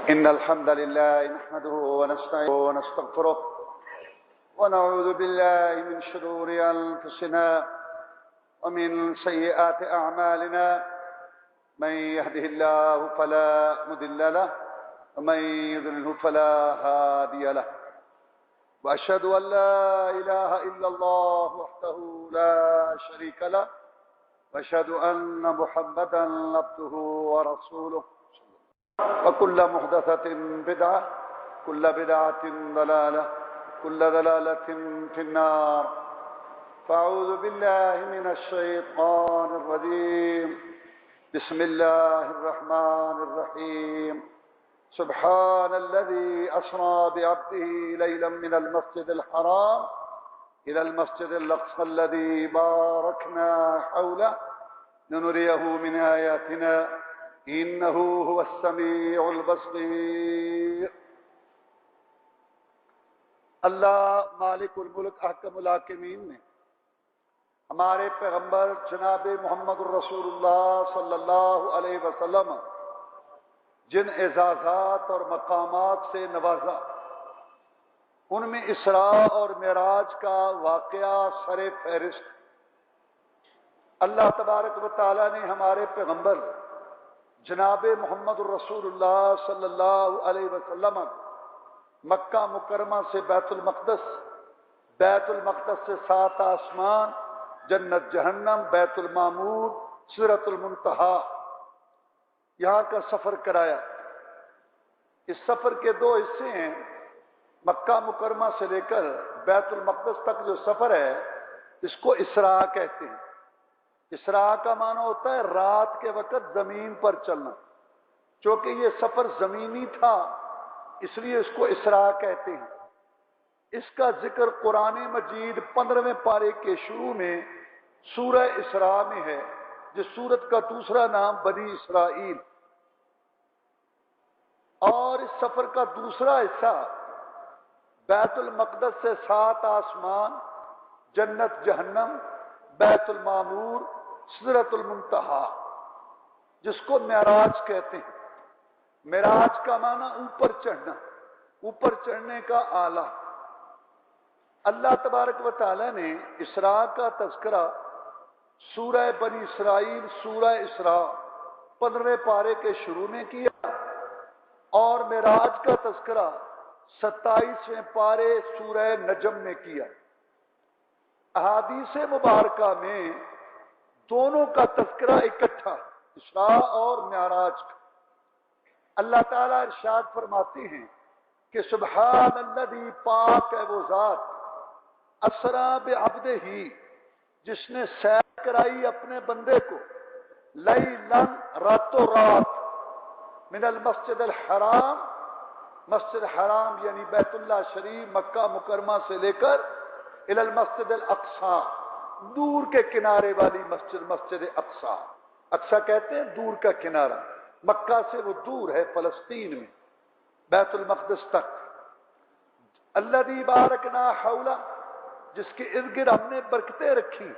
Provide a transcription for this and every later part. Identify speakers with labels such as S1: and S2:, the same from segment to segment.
S1: إن الحمد لله نحمده ونستعينه ونستغفره ونعوذ بالله من شرور أنفسنا ومن سيئات أعمالنا من يهده الله فلا مضل له ومن يضلل فلا هادي له وأشهد أن لا إله إلا الله وحده لا شريك له وأشهد أن محمدا عبده ورسوله وكل محدثة بدعة كل بدعة ضلالة كل ضلالة في النار فأعوذ بالله من الشيطان الرجيم بسم الله الرحمن الرحيم سبحان الذي أسرى بعبده ليلا من المسجد الحرام إلى المسجد الأقصى الذي باركنا حوله لنريه من آياتنا إنه هو السميع البصير. اللہ مالک الملک احکم الحاکمین نے ہمارے پیغمبر جناب محمد الرسول اللہ صلی اللہ علیہ وسلم جن اعزازات اور مقامات سے نوازا ان میں اسراء اور معراج کا واقعہ سر فہرست. اللہ تبارک و تعالی نے ہمارے پیغمبر جناب محمد الرسول اللہ صلی اللہ علیہ وسلم مکہ مکرمہ سے بیت المقدس سے 7 آسمان، جنت جہنم، بیت المعمور، سدرۃ المنتہا، یہاں کا سفر کرایا. اس سفر کے 2 حصے ہیں. مکہ مکرمہ سے لے کر بیت المقدس تک جو سفر ہے اس کو اسراء کہتے ہیں. اسراء کا معنی ہوتا ہے رات کے وقت زمین پر چلنا. چونکہ یہ سفر زمینی تھا اس لیے اس کو اسراء کہتے ہیں. اس کا ذکر قرآن مجید 15ویں پارے کے شروع میں سورہ اسراء میں ہے، جس سورت کا دوسرا نام بنی اسرائیل. اور اس سفر کا دوسرا حصہ بیت المقدس سے 7 آسمان، جنت جہنم، بیت المعمور، سدرۃ المنتہا، جس کو معراج کہتے ہیں. معراج کا معنی اوپر چڑھنا، اوپر چڑھنے کا آلہ. اللہ تبارک و تعالی نے اسراء کا تذکرہ سورہ بنی اسرائیل، سورہ اسراء 15ویں پارے کے شروع میں کیا، اور معراج کا تذکرہ 27ویں پارے سورہ نجم میں کیا. احادیث مبارکہ میں دونوں کا تذکرہ اکٹھا، اسراء اور معراج کا. اللہ تعالیٰ ارشاد فرماتے ہیں کہ سبحان الذی، پاک ہے وہ ذات، اسریٰ بعبدہ، جس نے سیر کرائی اپنے بندے کو، لیلاً، راتوں رات، من المسجد الحرام، مسجد حرام یعنی بیت اللہ شریف مکہ مکرمہ سے لے کر الی المسجد الاقصی، دور کے کنارے والی مسجد، مسجد اقصی. اقصی کہتے ہیں دور کا کنارہ. مکہ سے وہ دور ہے فلسطین میں، بیت المقدس تک. الذی بارکنا حولہ، جس کے ارد گرد ہم نے برکتیں رکھی،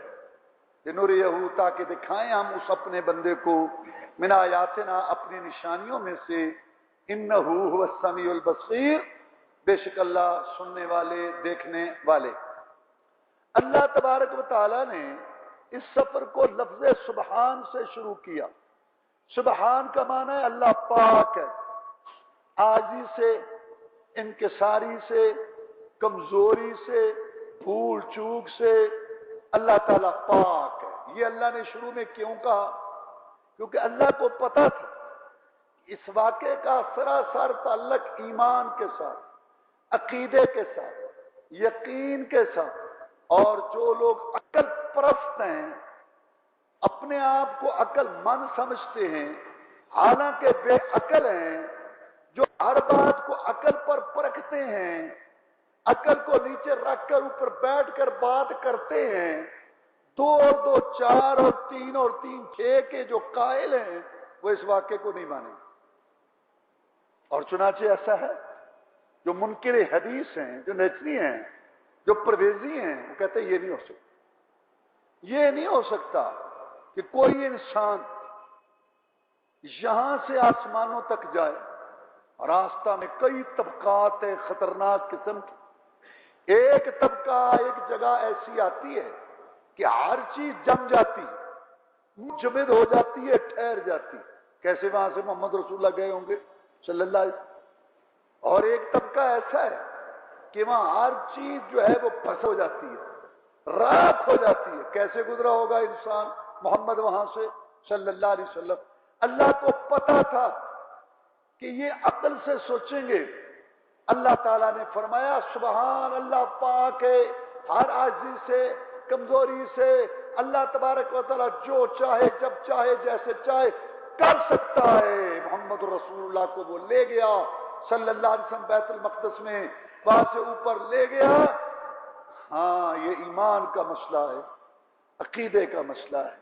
S1: لنریہ، تاکہ دکھائیں ہم اس اپنے بندے کو، من آیاتنا، اپنی نشانیوں میں سے، انہ هو السمیع البصیر، بے شک اللہ سننے والے، دیکھنے والے. اللہ تبارک و تعالی نے اس سفر کو لفظ سبحان سے شروع کیا. سبحان کا معنی ہے اللہ پاک ہے، عاجزی سے، انکساری سے، کمزوری سے، بھول چوک سے اللہ تعالیٰ پاک ہے. یہ اللہ نے شروع میں کیوں کہا؟ کیونکہ اللہ کو پتا تھا اس واقعے کا سراسر تعلق ایمان کے ساتھ، عقیدے کے ساتھ، یقین کے ساتھ. اور جو لوگ عقل پرست ہیں، اپنے آپ کو عقل مند سمجھتے ہیں، حالانکہ بے عقل ہیں، جو ہر بات کو عقل پر پرکھتے ہیں، عقل کو نیچے رکھ کر اوپر بیٹھ کر بات کرتے ہیں، 2 اور 2 4 اور 3 اور 3 6 کے جو قائل ہیں وہ اس واقعے کو نہیں مانیں. اور چنانچہ ایسا ہے جو منکر حدیث ہیں، جو نیچری ہیں، جو پرویزی ہیں، وہ کہتے ہیں یہ نہیں ہو سکتا. یہ نہیں ہو سکتا کہ کوئی انسان یہاں سے آسمانوں تک جائے راستہ میں کئی طبقات ہیں خطرناک قسم کی. ایک طبقہ ایک جگہ ایسی آتی ہے کہ ہر چیز جم جاتی ہے, منجمد ہو جاتی ہے, ٹھہر جاتی ہے. کیسے وہاں سے محمد رسول اللہ گئے ہوں گے صلی اللہ علیہ وسلم. اور ایک طبقہ ایسا ہے کہ وہاں ہر چیز جو ہے وہ پھنس ہو جاتی ہے, راکھ ہو جاتی ہے. کیسے گزرا ہوگا انسان محمد وہاں سے صلی اللہ علیہ وسلم. اللہ کو پتا تھا کہ یہ عقل سے سوچیں گے. اللہ تعالیٰ نے فرمایا سبحان اللہ, پاک ہے ہر عاجزی سے, کمزوری سے. اللہ تبارک و تعالیٰ جو چاہے جب چاہے جیسے چاہے کر سکتا ہے. محمد رسول اللہ کو وہ لے گیا صلی اللہ علیہ وسلم بیت المقدس میں, وہاں سے اوپر لے گیا. ہاں یہ ایمان کا مسئلہ ہے, عقیدے کا مسئلہ ہے,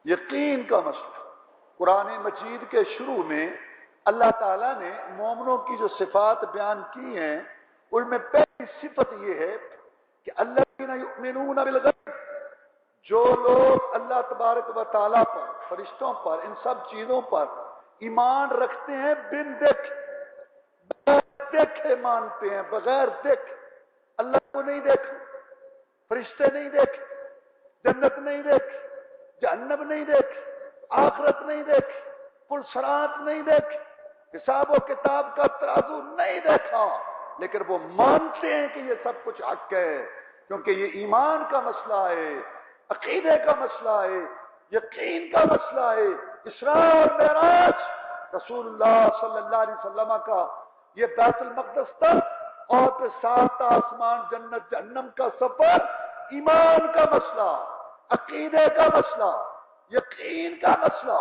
S1: یقین کا مسئلہ. قرآن مجید کے شروع میں اللہ تعالیٰ نے مومنوں کی جو صفات بیان کی ہیں ان میں پہلی صفت یہ ہے کہ الذین یؤمنون بالغیب, جو لوگ اللہ تبارک و تعالیٰ پر, فرشتوں پر, ان سب چیزوں پر ایمان رکھتے ہیں بن دیکھ, بغیر دیکھے مانتے ہیں, بغیر دیکھ. اللہ کو نہیں دیکھا, فرشتے نہیں دیکھے, جنت نہیں دیکھی, جہنم نہیں دیکھی, آخرت نہیں دیکھی, پل صراط نہیں دیکھی, حساب و کتاب کا ترازو نہیں دیکھا, لیکن وہ مانتے ہیں کہ یہ سب کچھ حق ہے, کیونکہ یہ ایمان کا مسئلہ ہے, عقیدے کا مسئلہ ہے, یقین کا مسئلہ ہے. اسراء اور معراج رسول اللہ صلی اللہ علیہ وسلم کا یہ بیت المقدس تک اور پھر 7 آسمان جنت جہنم کا سفر ایمان کا مسئلہ, عقیدے کا مسئلہ, یقین کا مسئلہ,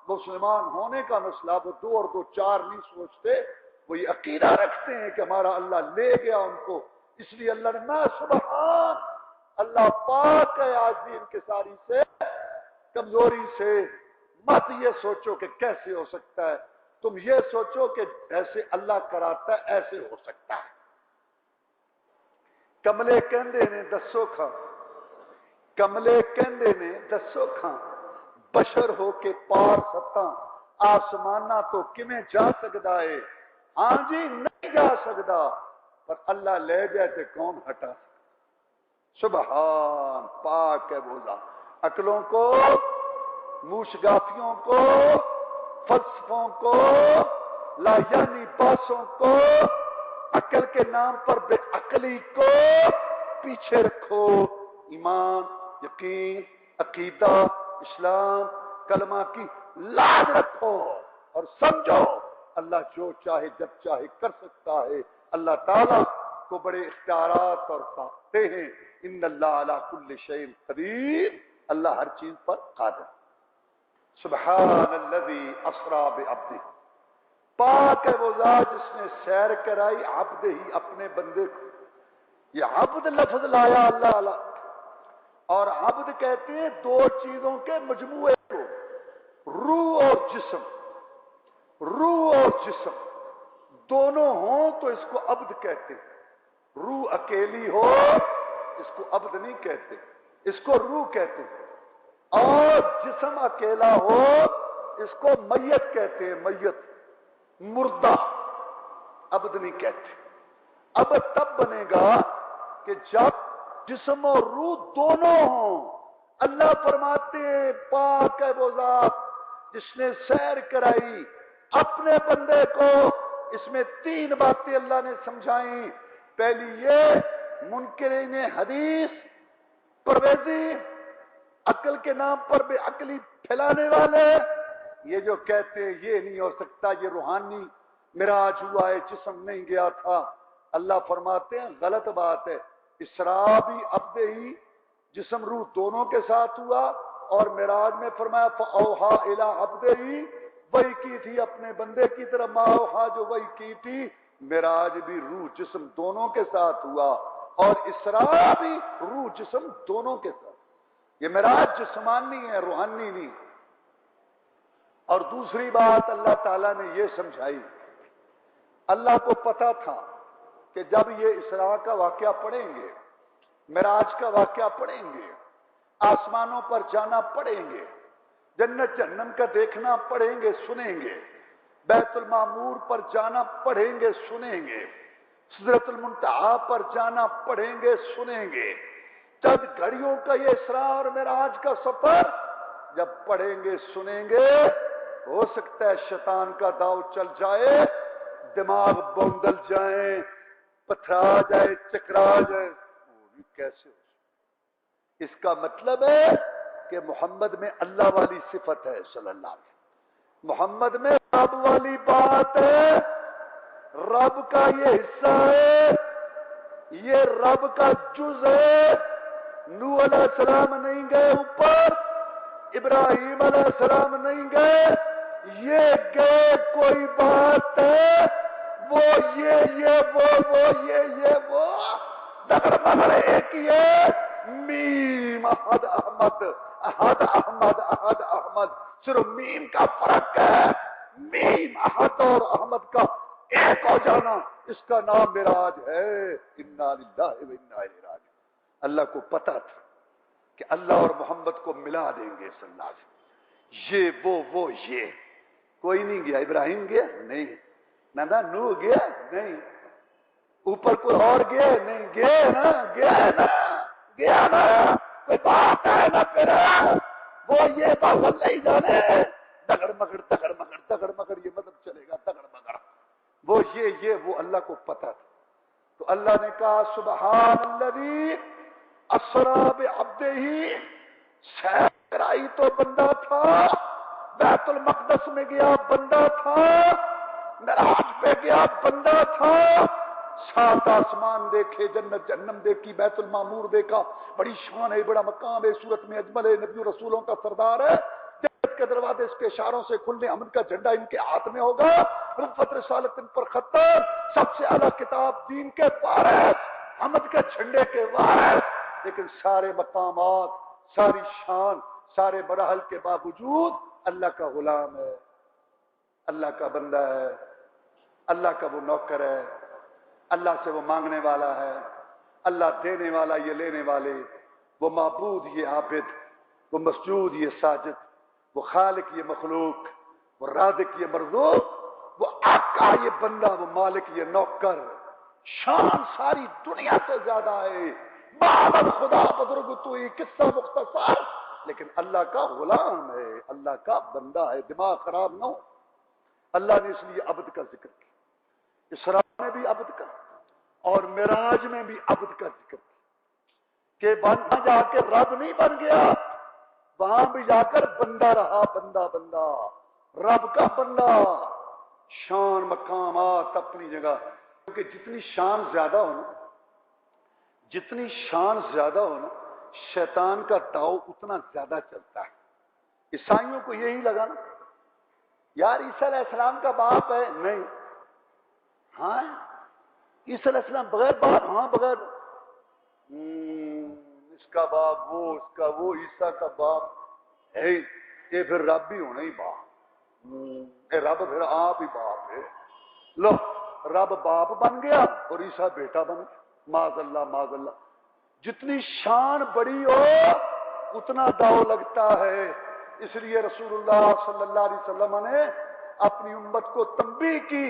S1: مسلمان ہونے کا مسئلہ. وہ 2 اور 2 4 نہیں سوچتے, وہ یہ عقیدہ رکھتے ہیں کہ ہمارا اللہ لے گیا ان کو. اس لیے اللہ نے میں سبحان اللہ پاک ہے عاجزی انکساری سے, کمزوری سے. مت یہ سوچو کہ کیسے ہو سکتا ہے, تم یہ سوچو کہ ایسے اللہ کراتا ہے ایسے ہو سکتا ہے. کملے کہندے نے دسو کھاں, کملے کہندے نے دسو کھاں, بشر ہو کے پار ستاں آسمانہ تو کمیں جا سکتا ہے. ہاں جی نہیں جا سکتا, پر اللہ لے جائے تے کون ہٹا. سبحان پاک ہے وہ ذات. عقلوں کو, موشگافیوں کو, فلسفوں کو, لا یعنی باسوں کو, عقل کے نام پر بے عقلی کو پیچھے رکھو. ایمان, یقین, عقیدہ, اسلام, کلمہ کی لاج رکھو اور سمجھو اللہ جو چاہے جب چاہے کر سکتا ہے. اللہ تعالیٰ کو بڑے اختیارات اور طاقتیں ہیں. ان اللہ علی کل شیء قدیر, اللہ ہر چیز پر قادر. سبحان الذی اسری بعبدہ, پاک ہے وہ ذات جس نے سیر کرائی عبد ہی, اپنے بندے کو. یہ عبد لفظ لایا اللہ علیہ, اور عبد کہتے ہیں 2 چیزوں کے مجموعے کو, روح اور جسم. روح اور جسم دونوں ہوں تو اس کو عبد کہتے ہیں. روح اکیلی ہو اس کو عبد نہیں کہتے, اس کو روح کہتے ہیں. اور جسم اکیلا ہو اس کو میت کہتے ہیں, میت, مردہ, عبد نہیں کہتے. عبد تب بنے گا کہ جب جسم اور روح دونوں ہوں. اللہ فرماتے ہیں پاک ہے وہ ذات جس نے سیر کرائی اپنے بندے کو. اس میں 3 باتیں اللہ نے سمجھائیں. پہلی یہ منکرین حدیث, پرویزی, عقل کے نام پر بے عقلی پھیلانے والے, یہ جو کہتے ہیں یہ نہیں ہو سکتا, یہ روحانی معراج ہوا ہے, جسم نہیں گیا تھا. اللہ فرماتے ہیں غلط بات ہے. اسراء بھی عبد ہی, جسم روح دونوں کے ساتھ ہوا, اور معراج میں فرمایا فاوحا الی عبدہ, وہی کی تھی اپنے بندے کی طرف, ما اوحا جو وہی کی تھی. معراج بھی روح جسم دونوں کے ساتھ ہوا, اور اسراء بھی روح جسم دونوں کے ساتھ. یہ معراج جسمانی ہے, روحانی نہیں. اور دوسری بات اللہ تعالیٰ نے یہ سمجھائی, اللہ کو پتا تھا کہ جب یہ اسراء کا واقعہ پڑھیں گے, معراج کا واقعہ پڑھیں گے, آسمانوں پر جانا پڑھیں گے, جنت جہنم کا دیکھنا پڑھیں گے, سنیں گے, بیت المعمور پر جانا پڑھیں گے سنیں گے، سدرۃ المنتہا پر جانا پڑھیں گے سنیں گے، چند گھڑیوں کا یہ اسراء اور معراج کا سفر جب پڑھیں گے سنیں گے، ہو سکتا ہے شیطان کا داؤ چل جائے، دماغ بوندل جائیں، پتھرا جائے، چکرا جائے، وہ بھی کیسے ہو؟ اس کا مطلب ہے کہ محمد میں اللہ والی صفت ہے صلی اللہ علیہ وسلم، محمد میں رب والی بات ہے، رب کا یہ حصہ ہے، یہ رب کا جز ہے۔ نوح علیہ السلام نہیں گئے اوپر، ابراہیم علیہ السلام نہیں گئے، یہ گئے کوئی بات ہے، وہ وہ دگر مگر ایک یہ میم احد احمد احد احمد احد احمد، صرف میم کا فرق ہے، میم احد اور احمد کا ایک ہو جانا، اس کا نام معراج ہے۔ انا للہ و انا الیہ راجعون۔ اللہ کو پتا تھا کہ اللہ اور محمد کو ملا دیں گے صلی اللہ علیہ وسلم، یہ وہ یہ کوئی نہیں گیا، ابراہیم گیا نہیں، نہ نوح گیا نہیں، اوپر کوئی اور گیا نہیں، گیا نا کوئی بات ہے نا، پھر وہ یہ بات اللہ ہی جانے، دگڑ مگڑ یہ مطلب چلے گا، دگڑ مگڑ وہ یہ وہ اللہ کو پتا تھا۔ تو اللہ نے کہا سبحان الذی اسری بعبدہ، سیر کرائی تو بندہ تھا، بیت المقدس میں گیا بندہ تھا، معراج پہ گیا بندہ تھا، سات آسمان دیکھے، جنت جہنم دیکھی، بیت المعمور دیکھا، بڑی شان ہے، بڑا مقام ہے، صورت میں اجمل ہے، نبی رسولوں کا سردار ہے، جنت کے دروازے اس کے اشاروں سے کھلنے، امن کا جھنڈا ان کے ہاتھ میں ہوگا، رفت رسالت ان پر ختم، سب سے اعلیٰ کتاب دین کے وارث، حمد کے جھنڈے کے وارث، لیکن سارے مقامات، ساری شان، سارے مراحل کے باوجود اللہ کا غلام ہے، اللہ کا بندہ ہے، اللہ کا وہ نوکر ہے، اللہ سے وہ مانگنے والا ہے، اللہ دینے والا یہ لینے والے، وہ معبود یہ عابد، وہ مسجود یہ ساجد، وہ خالق یہ مخلوق، وہ رازق یہ مرزوق، وہ آقا یہ بندہ، وہ مالک یہ نوکر، شان ساری دنیا سے زیادہ ہے، معبد خدا بزرگ تو یہ قصہ مختصر، لیکن اللہ کا غلام ہے، اللہ کا بندہ ہے، دماغ خراب نہ ہو۔ اللہ نے اس لیے عبد کا ذکر کیا، اسراء میں بھی عبد کا اور معراج میں بھی عبد کا ذکر کیا، کہ وہاں جا کے رب نہیں بن گیا، وہاں بھی جا کر بندہ رہا، بندہ رب کا بندہ، شان مقامات اپنی جگہ، کیونکہ جتنی شان زیادہ ہو نا شیطان کا داؤ اتنا زیادہ چلتا ہے۔ عیسائیوں کو یہی لگا نا یار عیسیٰ علیہ السلام کا باپ ہے، نہیں، ہاں عیسیٰ علیہ السلام بغیر باپ، ہاں بغیر، اس کا باپ وہ، اس کا وہ، عیسیٰ کا باپ ہے، یہ پھر رب بھی ہونا ہی باپ، رب پھر آپ ہی باپ ہے، لو رب باپ بن گیا اور عیسیٰ بیٹا بن گیا، معاذ اللہ، جتنی شان بڑی ہو اتنا داؤ لگتا ہے، اس لیے رسول اللہ صلی اللہ علیہ وسلم نے اپنی امت کو تنبیہ کی،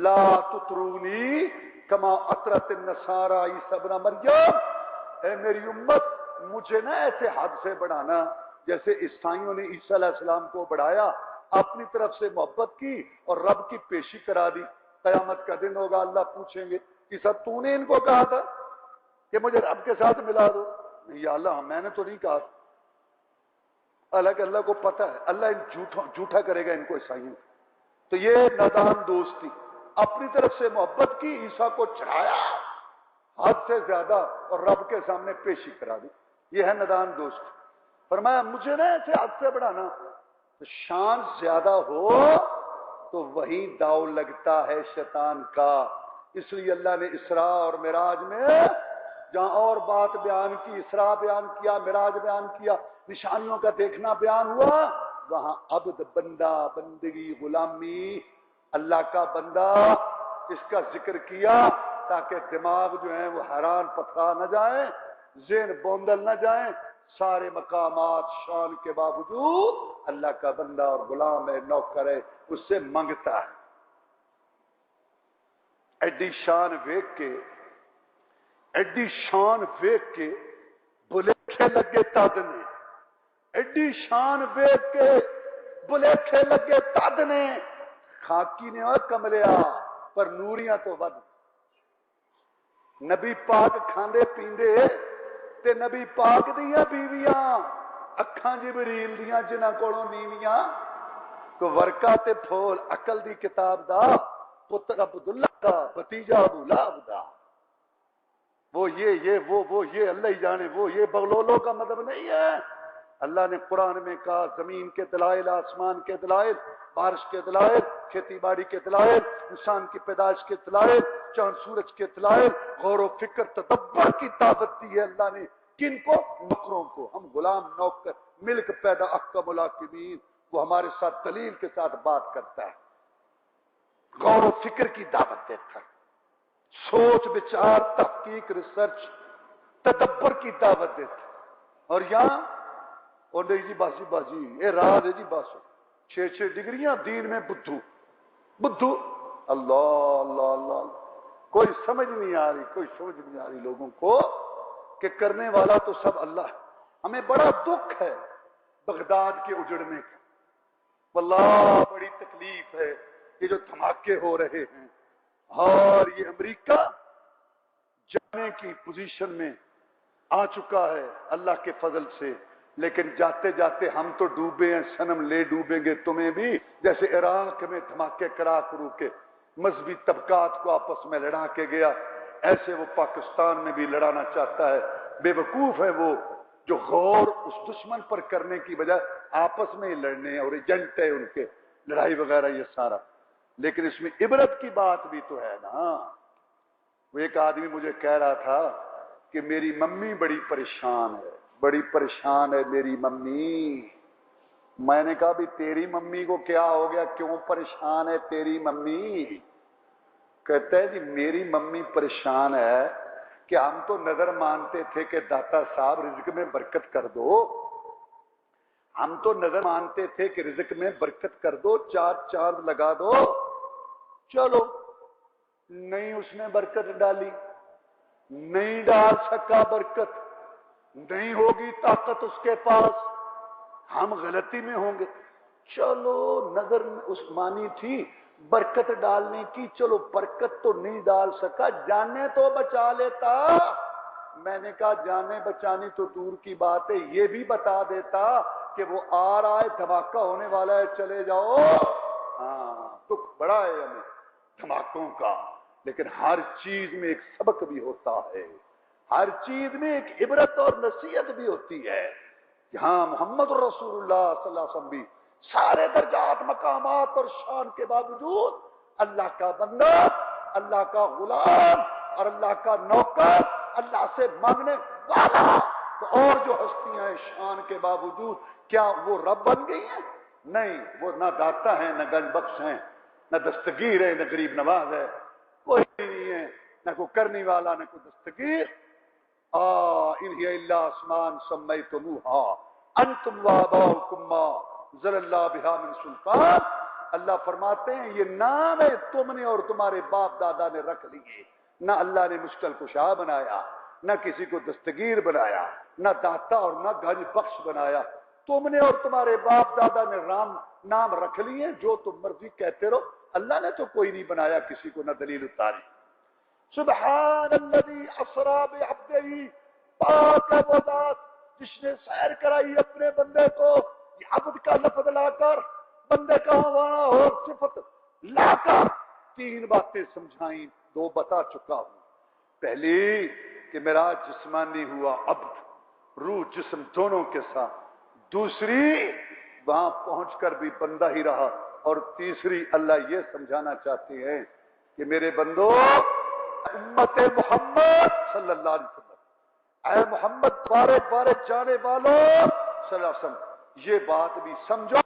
S1: لا تطرونی کما اطرت النصارى عیسی ابن مریم، اے میری امت مجھے نہ ایسے حد سے بڑھانا جیسے عیسائیوں نے عیسیٰ علیہ السلام کو بڑھایا، اپنی طرف سے محبت کی اور رب کی پیشی کرا دی، قیامت کا دن ہوگا، اللہ پوچھیں گے عیسیٰ تو نے ان کو کہا تھا کہ مجھے رب کے ساتھ ملا دو؟ یا اللہ میں نے تو نہیں کہا، حالانکہ اللہ کو پتا ہے، اللہ جھوٹا کرے گا ان کو عیسائیوں، تو یہ نادان دوستی، اپنی طرف سے محبت کی، عیسیٰ کو چڑھایا حد سے زیادہ اور رب کے سامنے پیشی کرا دی، یہ ہے نادان دوست۔ فرمایا مجھے نہ ایسے حد سے بڑھانا، تو شان زیادہ ہو تو وہی داؤ لگتا ہے شیطان کا، اس لیے اللہ نے اسراء اور معراج میں جہاں اور بات بیان کی، اسراء بیان کیا، معراج بیان کیا، نشانیوں کا دیکھنا بیان ہوا، وہاں عبد، بندہ، بندگی، غلامی، اللہ کا بندہ، اس کا ذکر کیا تاکہ دماغ جو ہیں وہ حیران پتھرا نہ جائیں، ذہن بوندل نہ جائیں، سارے مقامات شان کے باوجود اللہ کا بندہ اور غلام ہے، نوکر ہے، اس سے منگتا ہے۔ ایڈی شان ویک کے بلیکھے لگے تد نے، ایڈی شان ویک کے بلیکھے لگے تد نے، خاکی نے اور کملیا پر نوریاں تو ود۔ نبی پاک کھاندے پیندے تے نبی پاک دیاں بیویاں اکھاں جبریل دیاں جنہاں کولوں نیویاں کو ورکا تے پھول عقل دی کتاب دا پتر عبداللہ کا بھتیجا ابو لہب دا، وہ یہ اللہ ہی جانے، وہ یہ بغلولوں کا مطلب نہیں ہے۔ اللہ نے قرآن میں کہا زمین کے دلائل، آسمان کے دلائل، بارش کے دلائل، کھیتی باڑی کے دلائل، انسان کی پیدائش کے دلائل، چاند سورج کے دلائل، غور و فکر تدبر کی دعوت دی ہے اللہ نے کن کو؟ نوکروں کو۔ ہم غلام نوکر ملک پیدا احکم الحاکمین، وہ ہمارے ساتھ دلیل کے ساتھ بات کرتا ہے، غور و فکر کی دعوت دیتا ہے، سوچ بچار تحقیق ریسرچ تدبر کی دعوت دیتا ہے۔ اور یہاں اور نہیں جی باجی یہ راز ہے جی، بس 6 ڈگریاں دین میں بدھو اللہ اللہ اللہ، کوئی سمجھ نہیں آ رہی لوگوں کو کہ کرنے والا تو سب اللہ ہے۔ ہمیں بڑا دکھ ہے بغداد کے اجڑنے کا، واللہ بڑی تکلیف ہے یہ جو دھماکے ہو رہے ہیں، اور یہ امریکہ جانے کی پوزیشن میں آ چکا ہے اللہ کے فضل سے، لیکن جاتے جاتے ہم تو ڈوبے ہیں صنم، لے ڈوبیں گے تمہیں بھی، جیسے عراق میں دھماکے کرا کرو کے مذہبی طبقات کو آپس میں لڑا کے گیا، ایسے وہ پاکستان میں بھی لڑانا چاہتا ہے۔ بے وقوف ہے وہ جو غور اس دشمن پر کرنے کی بجائے آپس میں ہی لڑنے، اور ایجنٹ ہے ان کے لڑائی وغیرہ یہ سارا۔ لیکن اس میں عبرت کی بات بھی تو ہے نا۔ وہ ایک آدمی مجھے کہہ رہا تھا کہ میری ممی بڑی پریشان ہے میری ممی۔ میں نے کہا بھی تیری ممی کو کیا ہو گیا، کیوں پریشان ہے تیری ممی؟ کہتا ہے جی میری ممی پریشان ہے کہ ہم تو نظر مانتے تھے کہ داتا صاحب رزق میں برکت کر دو، ہم تو نظر مانتے تھے کہ رزق میں برکت کر دو، 4 چاند لگا دو، چلو نہیں اس نے برکت ڈالی، نہیں ڈال سکا برکت، نہیں ہوگی طاقت اس کے پاس، ہم غلطی میں ہوں گے، چلو نظر عثمانی تھی برکت ڈالنے کی، چلو برکت تو نہیں ڈال سکا، جانے تو بچا لیتا۔ میں نے کہا جانے بچانی تو دور کی بات ہے، یہ بھی بتا دیتا کہ وہ آ رہا ہے، دھماکہ ہونے والا ہے، چلے جاؤ۔ ہاں دکھ بڑا ہے ہمیں دھماکوں کا، لیکن ہر چیز میں ایک سبق بھی ہوتا ہے، ہر چیز میں ایک عبرت اور نصیحت بھی ہوتی ہے۔ یہاں محمد رسول اللہ صلی اللہ علیہ وسلم بھی سارے درجات مقامات اور شان کے باوجود اللہ کا بندہ، اللہ کا غلام اور اللہ کا نوکر، اللہ سے مانگنے والا، تو اور جو ہستیاں ہیں شان کے باوجود کیا وہ رب بن گئی ہیں؟ نہیں، وہ نہ داتا ہے، نہ گنج بخش ہیں، نہ دستگیر ہے، نہ غریب نواز ہے، کوئی نہیں ہے، نہ کوئی کرنے والا، نہ کوئی دستگیر۔ انہی اللہ اسمان سمیتموہا انتم وآباؤکم ما ذل اللہ بہا من سلطان۔ اللہ فرماتے ہیں یہ نام ہے تم نے اور تمہارے باپ دادا نے رکھ لیے، نہ اللہ نے مشکل کشا بنایا، نہ کسی کو دستگیر بنایا، نہ داتا اور نہ گنج بخش بنایا، تم نے اور تمہارے باپ دادا نے نام رکھ لیے، جو تم مرضی کہتے رہو، اللہ نے تو کوئی نہیں بنایا کسی کو، نہ دلیل اتاری۔ سبحان الذی اسری بعبدہ، پاک ہے وہ ذات جس نے سیر کرائی اپنے بندے کو، یہ عبد کا لفظ لا کر، بندے کا وہاں اور صفت لا کر 3 باتیں سمجھائیں، 2 بتا چکا ہوں۔ پہلی کہ معراج جسمانی ہوا، عبد روح جسم دونوں کے ساتھ، دوسری وہاں پہنچ کر بھی بندہ ہی رہا، اور تیسری اللہ یہ سمجھانا چاہتے ہیں کہ میرے بندو امت محمد صلی اللہ علیہ وسلم، اے محمد بارے بارے جانے والوں صلی اللہ علیہ وسلم، یہ بات بھی سمجھو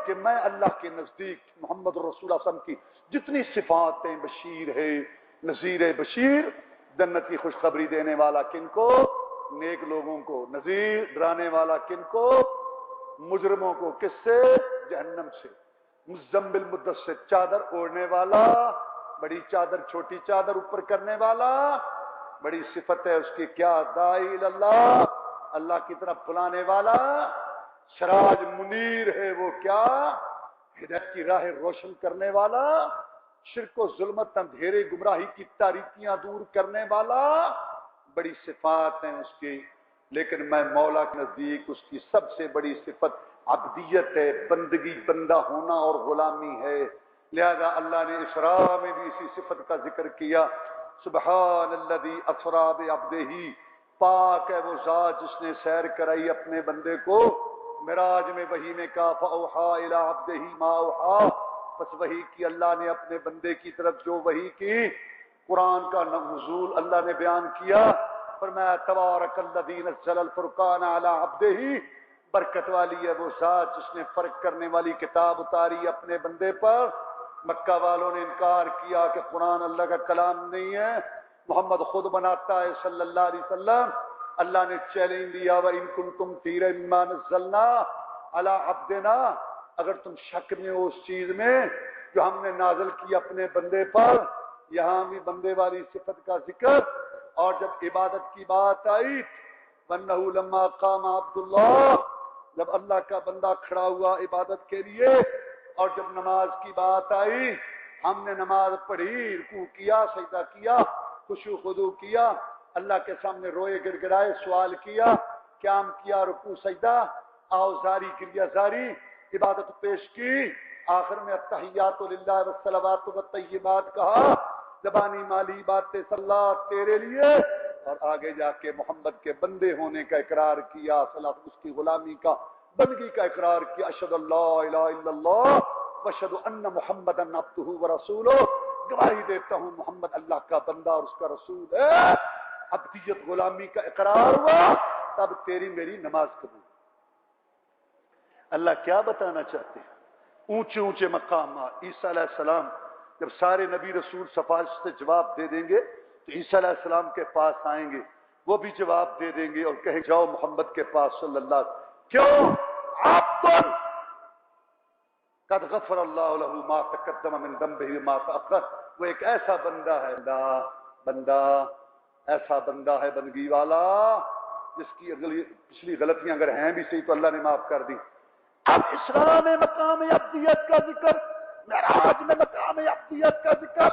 S1: کہ میں اللہ کے نزدیک محمد رسول اللہ صلی اللہ علیہ وسلم کی جتنی صفاتیں، بشیر ہے، نذیر بشیر، جنت کی خوشخبری دینے والا کن کو؟ نیک لوگوں کو، نذیر ڈرانے والا کن کو؟ مجرموں کو۔ کس سے؟ جہنم سے۔ مزمل مدثر چادر اوڑھنے والا، بڑی چادر چھوٹی چادر اوپر کرنے والا، بڑی صفت ہے اس کی کیا؟ داعی اللہ، اللہ کی طرف بلانے والا، سراج منیر ہے وہ، کیا؟ ہدایت کی راہ روشن کرنے والا، شرک و ظلمت اندھیرے گمراہی کی تاریکیاں دور کرنے والا، بڑی صفات ہیں اس کی۔ لیکن میں مولا کے نزدیک اس کی سب سے بڑی صفت عبدیت ہے، بندگی، بندہ ہونا اور غلامی ہے۔ لہذا اللہ نے اسراء میں بھی اسی صفت کا ذکر کیا، سبحان الذی اسریٰ بعبدہ، پاک ہے وہ ذات جس نے سیر کرائی اپنے بندے کو معراج میں، وحی میں کہا فاوحیٰ الی عبدہ ما اوحیٰ، بس وحی کی اللہ نے اپنے بندے کی طرف جو وحی کی، قرآن کا نزول اللہ نے بیان کیا، فرمایا تبارک الذی نزل الفرقان علی عبدہ، برکت والی ہے وہ ذات جس نے فرق کرنے والی کتاب اتاری اپنے بندے پر۔ مکہ والوں نے انکار کیا کہ قرآن اللہ کا کلام نہیں ہے، محمد خود بناتا ہے صلی اللہ علیہ وسلم۔ اللہ نے چیلنج دیا وَإِن كُنتُمْ فِي رَيْبٍ مِّمَّا نَزَّلْنَا عَلَىٰ عَبْدِنَا، اگر تم شک میں ہو اس چیز میں جو ہم نے نازل کی اپنے بندے پر، یہاں بھی بندے والی صفت کا ذکر۔ اور جب عبادت کی بات آئی، وَأَنَّهُ لَمَّا قَامَ عَبْدُ اللَّهِ، جب اللہ کا بندہ کھڑا ہوا عبادت کے لیے، اور جب نماز کی بات آئی، ہم نے نماز پڑھی، رکوع کیا، سجدہ کیا، خشوع خضوع کیا، اللہ کے سامنے روئے گر گرائے، سوال کیا، قیام کیا، رکوع سجدہ، آوزاری کریا زاری، عبادت پیش کی، آخر میں التحیات للہ والصلوات والطیبات کہا، زبانی مالی باتیں صلاۃ تیرے لیے، اور آگے جا کے محمد کے بندے ہونے کا اقرار کیا، صلاۃ اس کی غلامی کا، بندگی کا اقرار کیا، اشہد ان لا الہ الا اللہ واشہد ان محمدا عبدہ ورسولہ، گواہی دیتا ہوں محمد اللہ کا بندہ اور اس کا رسول ہے۔ عبدیت غلامی کا اقرار ہوا، تب تیری میری نماز قبول۔ اللہ کیا بتانا چاہتے ہیں؟ اونچے اونچے مقامات۔ عیسیٰ علیہ السلام جب سارے نبی رسول سفارش سے جواب دے دیں گے تو عیسیٰ علیہ السلام کے پاس آئیں گے، وہ بھی جواب دے دیں گے اور کہیں جاؤ محمد کے پاس صلی اللہ علیہ وسلم۔ کیوں؟ عبد قد غفر اللہ له ما تقدم من ذنبہ وما تأخر، وہ ایک ایسا بندہ ہے، بندہ ایسا بندہ ہے بندگی والا جس کی پچھلی غلطیاں اگر ہیں بھی صحیح تو اللہ نے معاف کر دی۔ اب اسراء میں مقام عبدیت کا ذکر، معراج میں مقام عبدیت کا ذکر،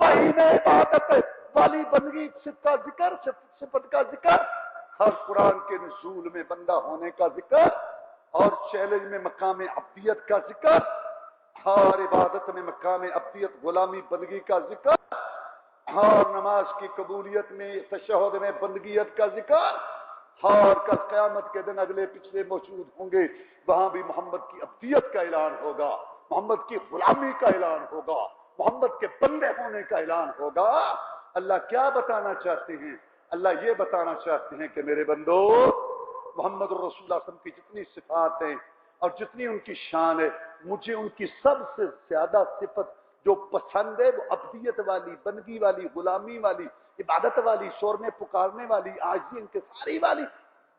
S1: وحی میں عبادت والی بندگی کا ذکر، صفت کا ذکر، ہر قرآن کے نزول میں بندہ ہونے کا ذکر، اور چیلنج میں مقام عبدیت کا ذکر، ہر عبادت میں مقام عبدیت غلامی بندگی کا ذکر، ہر نماز کی قبولیت میں تشہد میں بندگیت کا ذکر، ہر کل قیامت کے دن اگلے پچھلے موجود ہوں گے، وہاں بھی محمد کی عبدیت کا اعلان ہوگا، محمد کی غلامی کا اعلان ہوگا، محمد کے بندے ہونے کا اعلان ہوگا۔ اللہ کیا بتانا چاہتے ہیں؟ اللہ یہ بتانا چاہتے ہیں کہ میرے بندو، محمد رسول اللہ صلی اللہ علیہ وسلم کی جتنی صفات ہیں اور جتنی ان کی شان ہے، مجھے ان کی سب سے زیادہ صفت جو پسند ہے وہ عبدیت والی، بندگی والی، غلامی والی، عبادت والی، شور میں پکارنے والی، عاجزی انکساری والی،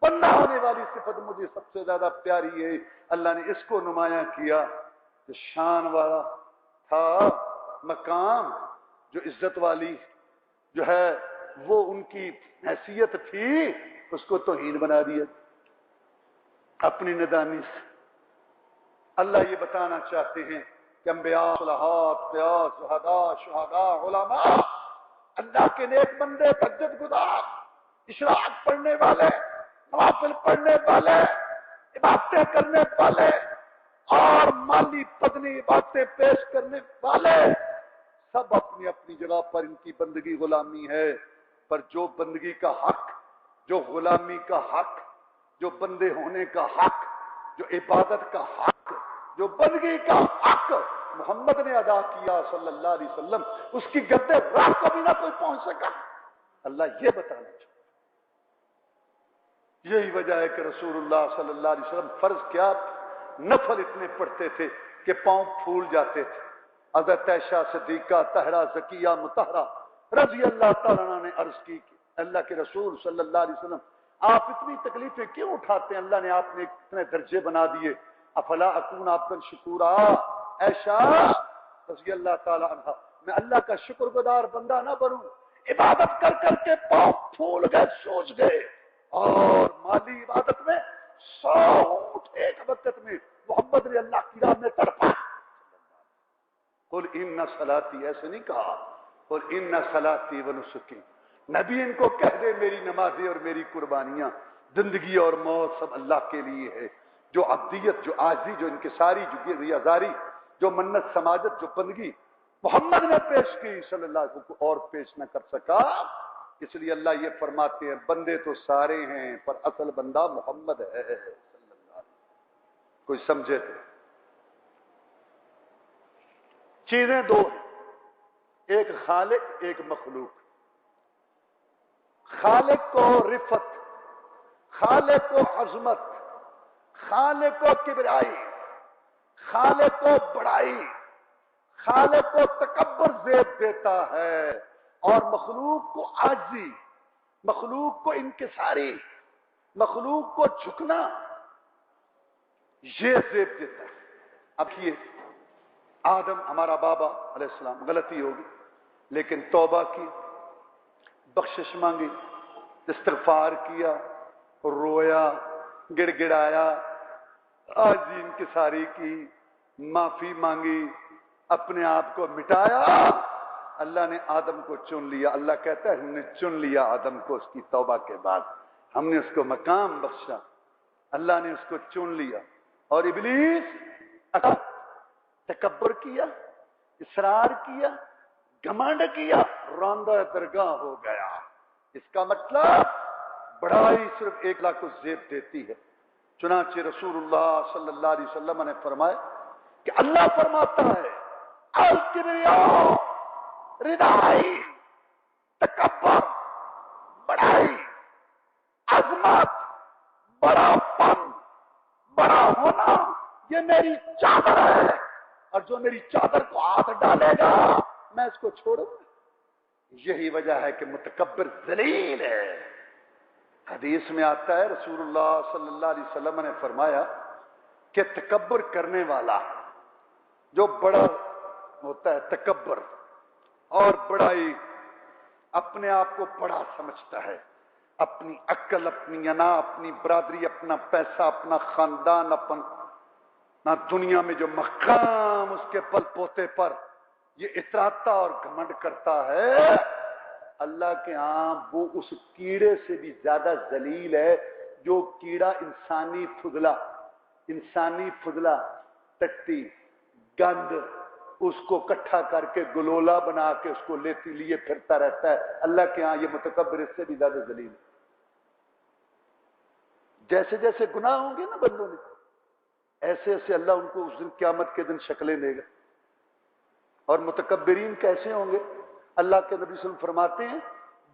S1: بندہ ہونے والی صفت مجھے سب سے زیادہ پیاری ہے۔ اللہ نے اس کو نمایاں کیا جو شان والا تھا، مقام جو عزت والی جو ہے وہ ان کی حیثیت تھی، اس کو توہین بنا دیا اپنی ندانی سے۔ اللہ یہ بتانا چاہتے ہیں کہ انبیاء، صلحات، قیاس، شہداء، علماء، اللہ کے نیک بندے، تہجد گزار، اشراق پڑھنے والے، نوافل پڑھنے والے، عبادتیں کرنے والے اور مالی بدنی عبادتیں پیش کرنے والے، سب اپنی اپنی جگہ پر ان کی بندگی غلامی ہے، پر جو بندگی کا حق، جو غلامی کا حق، جو بندے ہونے کا حق، جو عبادت کا حق، جو بندگی کا حق محمد نے ادا کیا صلی اللہ علیہ وسلم، اس کی گدے راہ کبھی نہ کوئی پہنچ سکا۔ اللہ یہ بتانا چاہتا، یہی وجہ ہے کہ رسول اللہ صلی اللہ علیہ وسلم فرض کیا، نفل اتنے پڑھتے تھے کہ پاؤں پھول جاتے تھے۔ حضرت عائشہ صدیقہ طاہرہ زکیہ مطہرہ رضی اللہ تعالیٰ عنہ نے عرض کی کہ اللہ کے رسول صلی اللہ علیہ وسلم آپ اتنی تکلیفیں کیوں اٹھاتے ہیں؟ اللہ نے آپ نے اتنے درجے بنا دیے. افلا اکون عبدا شکورا، ایشا رضی اللہ تعالی عنہ، میں اللہ کا شکر گزار بندہ نہ بنوں؟ عبادت کر کر کے پاؤں پھول گئے، سوج گئے، اور مالی عبادت میں 100 اونٹ ایک وقت میں محمد نے اللہ کی راہ میں تڑپا. قل ان صلاتی، ایسے نہیں کہا، قل ان صلاتی و نسکی. نبی ان کو کہہ دے میری نمازیں اور میری قربانیاں، زندگی اور موت سب اللہ کے لیے ہے. جو عبدیت، جو عاجزی، جو انکساری، جو ریاضاری، جو منت سماجت، جو بندگی محمد نے پیش کی صلی اللہ علیہ وسلم کو اور پیش نہ کر سکا. اس لیے اللہ یہ فرماتے ہیں بندے تو سارے ہیں پر اصل بندہ محمد ہے صلی اللہ علیہ وسلم. کوئی سمجھے تو چیزیں دو ہیں، ایک خالق ایک مخلوق. خالق کو رفت، خالق کو عظمت، خالق کو کبرائی، خالق کو بڑائی، خالق کو تکبر زیب دیتا ہے، اور مخلوق کو عاجزی، مخلوق کو انکساری، مخلوق کو جھکنا یہ زیب دیتا ہے. اب یہ آدم ہمارا بابا علیہ السلام غلطی ہوگی لیکن توبہ کی، بخشش مانگی، استغفار کیا، رویا، گڑ گڑایا، عاجزی انکساری کی، معافی مانگی، اپنے آپ کو مٹایا. اللہ نے آدم کو چن لیا. اللہ کہتا ہے ہم نے چن لیا آدم کو اس کی توبہ کے بعد، ہم نے اس کو مقام بخشا. اللہ نے اس کو چن لیا. اور ابلیس تکبر کیا، اصرار کیا، گھمنڈ کیا، راندہ درگاہ ہو گیا. اس کا مطلب بڑائی صرف ایک لاکھ کو زیب دیتی ہے. چنانچہ رسول اللہ صلی اللہ علیہ وسلم نے فرمایا کہ اللہ فرماتا ہے الکبریاء ردائی، تکبر، بڑائی، عظمت، بڑا پن، بڑا ہونا یہ میری چادر ہے، اور جو میری چادر کو ہاتھ ڈالے گا میں اس کو چھوڑوں. یہی وجہ ہے کہ متکبر ذلیل ہے. حدیث میں آتا ہے رسول اللہ صلی اللہ علیہ وسلم نے فرمایا کہ تکبر کرنے والا جو بڑا ہوتا ہے، تکبر اور بڑائی، اپنے آپ کو بڑا سمجھتا ہے، اپنی عقل، اپنی انا، اپنی برادری، اپنا پیسہ، اپنا خاندان، نہ دنیا میں جو مقام اس کے پل پوتے پر یہ اتراتا اور گھمنڈ کرتا ہے، اللہ کے ہاں وہ اس کیڑے سے بھی زیادہ ذلیل ہے جو کیڑا انسانی فضلہ، ٹٹی، گند اس کو کٹھا کر کے گلولا بنا کے اس کو لیے پھرتا رہتا ہے. اللہ کے ہاں یہ متکبر اس سے بھی زیادہ ذلیل ہے. جیسے جیسے گناہ ہوں گے نا بندوں میں، ایسے ایسے اللہ ان کو اس دن قیامت کے دن شکلیں دے گا. اور متکبرین کیسے ہوں گے؟ اللہ کے نبی صلی اللہ علیہ وسلم فرماتے ہیں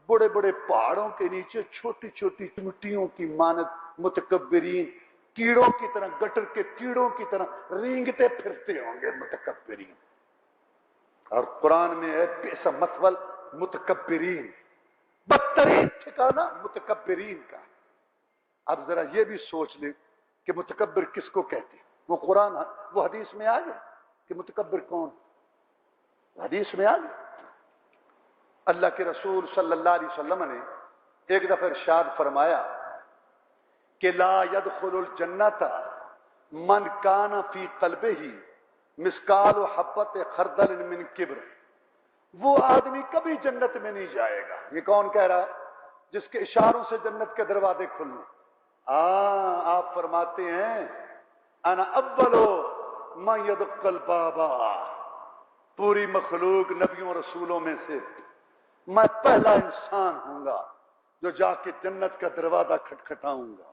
S1: بڑے بڑے پہاڑوں کے نیچے چھوٹی چھوٹی مٹیوں کی مانند متکبرین کیڑوں کی طرح، گٹر کے کیڑوں کی طرح رینگتے پھرتے ہوں گے متکبرین. اور قرآن میں ہے بئس مثوى المتکبرین، بدترین ٹھکانہ متکبرین کا. اب ذرا یہ بھی سوچ لیں کہ متکبر کس کو کہتے ہیں. وہ قرآن، وہ حدیث میں آ گیا کہ متکبر کون، حدیث میں آ گیا. اللہ کے رسول صلی اللہ علیہ وسلم نے ایک دفعہ ارشاد فرمایا کہ لا يدخل الجنت من کان فی قلبہ مثقال حبۃ خردل من کبر. وہ آدمی کبھی جنت میں نہیں جائے گا. یہ کون کہہ رہا ہے؟ جس کے اشاروں سے جنت کے دروازے کھلنے. آپ فرماتے ہیں انا اولو من يدخل الباب، پوری مخلوق نبیوں رسولوں میں سے میں پہلا انسان ہوں گا جو جا کے جنت کا دروازہ کھٹکھٹاؤں گا.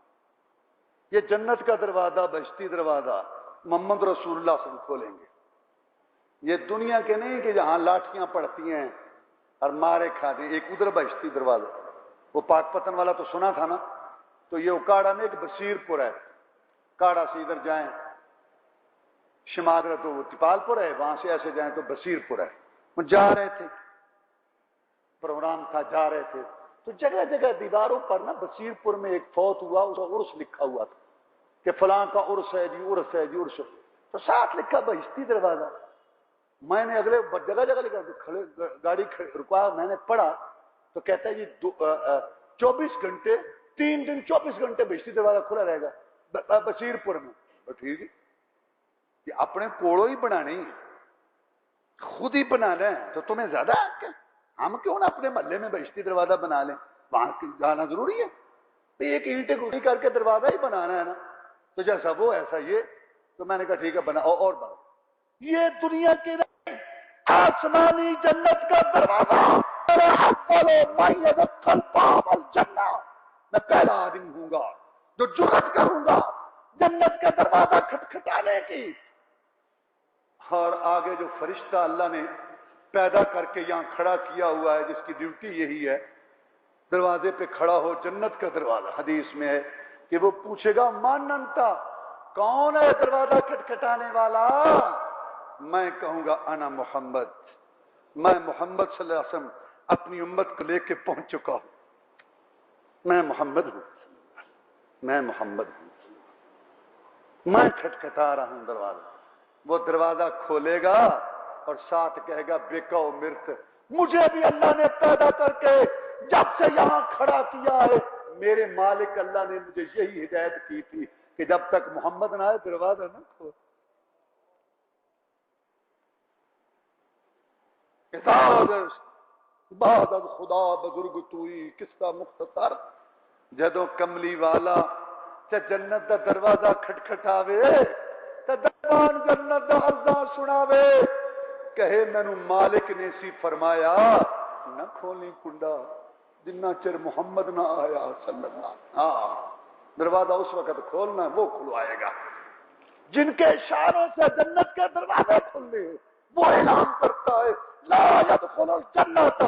S1: یہ جنت کا دروازہ، بہشتی دروازہ محمد رسول اللہ صلی اللہ علیہ وسلم کھولیں گے. یہ دنیا کے نہیں کہ جہاں لاٹھیاں پڑتی ہیں اور مارے کھاتے ہیں. ایک ادھر بہشتی دروازہ، وہ پاک پتن والا تو سنا تھا نا. تو یہ اکاڑا میں ایک بصیر پور ہے، کاڑا سے ادھر جائیں شمال تو وہ تپال پور ہے، وہاں سے ایسے جائیں تو بصیر پور ہے. وہ جا رہے تھے، پروگرام تھا، جا رہے تھے تو جگہ جگہ دیواروں پر نا بصیرپور میں ایک فوت ہوا، اس کا عرس لکھا ہوا تھا کہ فلاں کا عرس ہے جی، عرس ہے جی، عرس، تو ساتھ لکھا بہشتی دروازہ۔ میں نے اگلے جگہ جگہ لکھا، گاڑی رکوا، میں نے پڑھا تو کہتا ہے جی 24 گھنٹے 3 دن 24 گھنٹے بہشتی دروازہ کھلا رہے گا بصیرپور میں۔ تو ٹھیک ہے کہ اپنے کوڑوں ہی بنانے ہی خود ہی بنانا ہے تو تمہیں زیادہ حق ہے، ہم کیوں نہ اپنے محلے میں بہشتی دروازہ بنا لیں، وہاں جانا ضروری ہے؟ ایک اینٹیں گوڑی کر کے دروازہ ہی بنانا ہے نا، تو جیسا وہ ایسا یہ۔ تو میں نے کہا ٹھیک ہے بنا، اور بنا۔ یہ دنیا کی آسمانی جنت کا دروازہ، میں پہلا آدمی ہوں گا جو جرأت کروں گا جنت کا دروازہ کھٹکھٹانے کی۔ اور آگے جو فرشتہ اللہ نے پیدا کر کے یہاں کھڑا کیا ہوا ہے، جس کی ڈیوٹی یہی ہے دروازے پہ کھڑا ہو، جنت کا دروازہ، حدیث میں ہے کہ وہ پوچھے گا من انتا، کون ہے دروازہ کھٹکھٹانے والا؟ میں کہوں گا انا محمد، میں محمد صلی اللہ علیہ وسلم اپنی امت کو لے کے پہنچ چکا ہوں، میں محمد ہوں، میں محمد ہوں، میں کھٹکھٹا رہا ہوں دروازہ۔ وہ دروازہ کھولے گا اور ساتھ کہے گا بیکا مرت، مجھے بھی اللہ نے پیدا کر کے جب سے یہاں کھڑا کیا ہے، میرے مالک اللہ نے مجھے یہی ہدایت کی تھی کہ جب تک محمد نہ آئے دروازہ نہ کھول۔ عبادت خدا بزرگ توئی کس کا مختصر، جدو کملی والا تے جنت دا دروازہ کھٹکھٹاوے تے دربان جنت دا اذان سناوے، کہے مینوں مالک نے سی فرمایا نہ کھولی کنڈا جنہ چر محمد نہ آیا صلی اللہ علیہ وسلم۔ ہاں دروازہ اس وقت کھولنا ہے، وہ کھلوائے گا جن کے اشاروں سے جنت کے دروازے کھلے۔ وہ اعلان کرتا ہے لا يدخل الجنت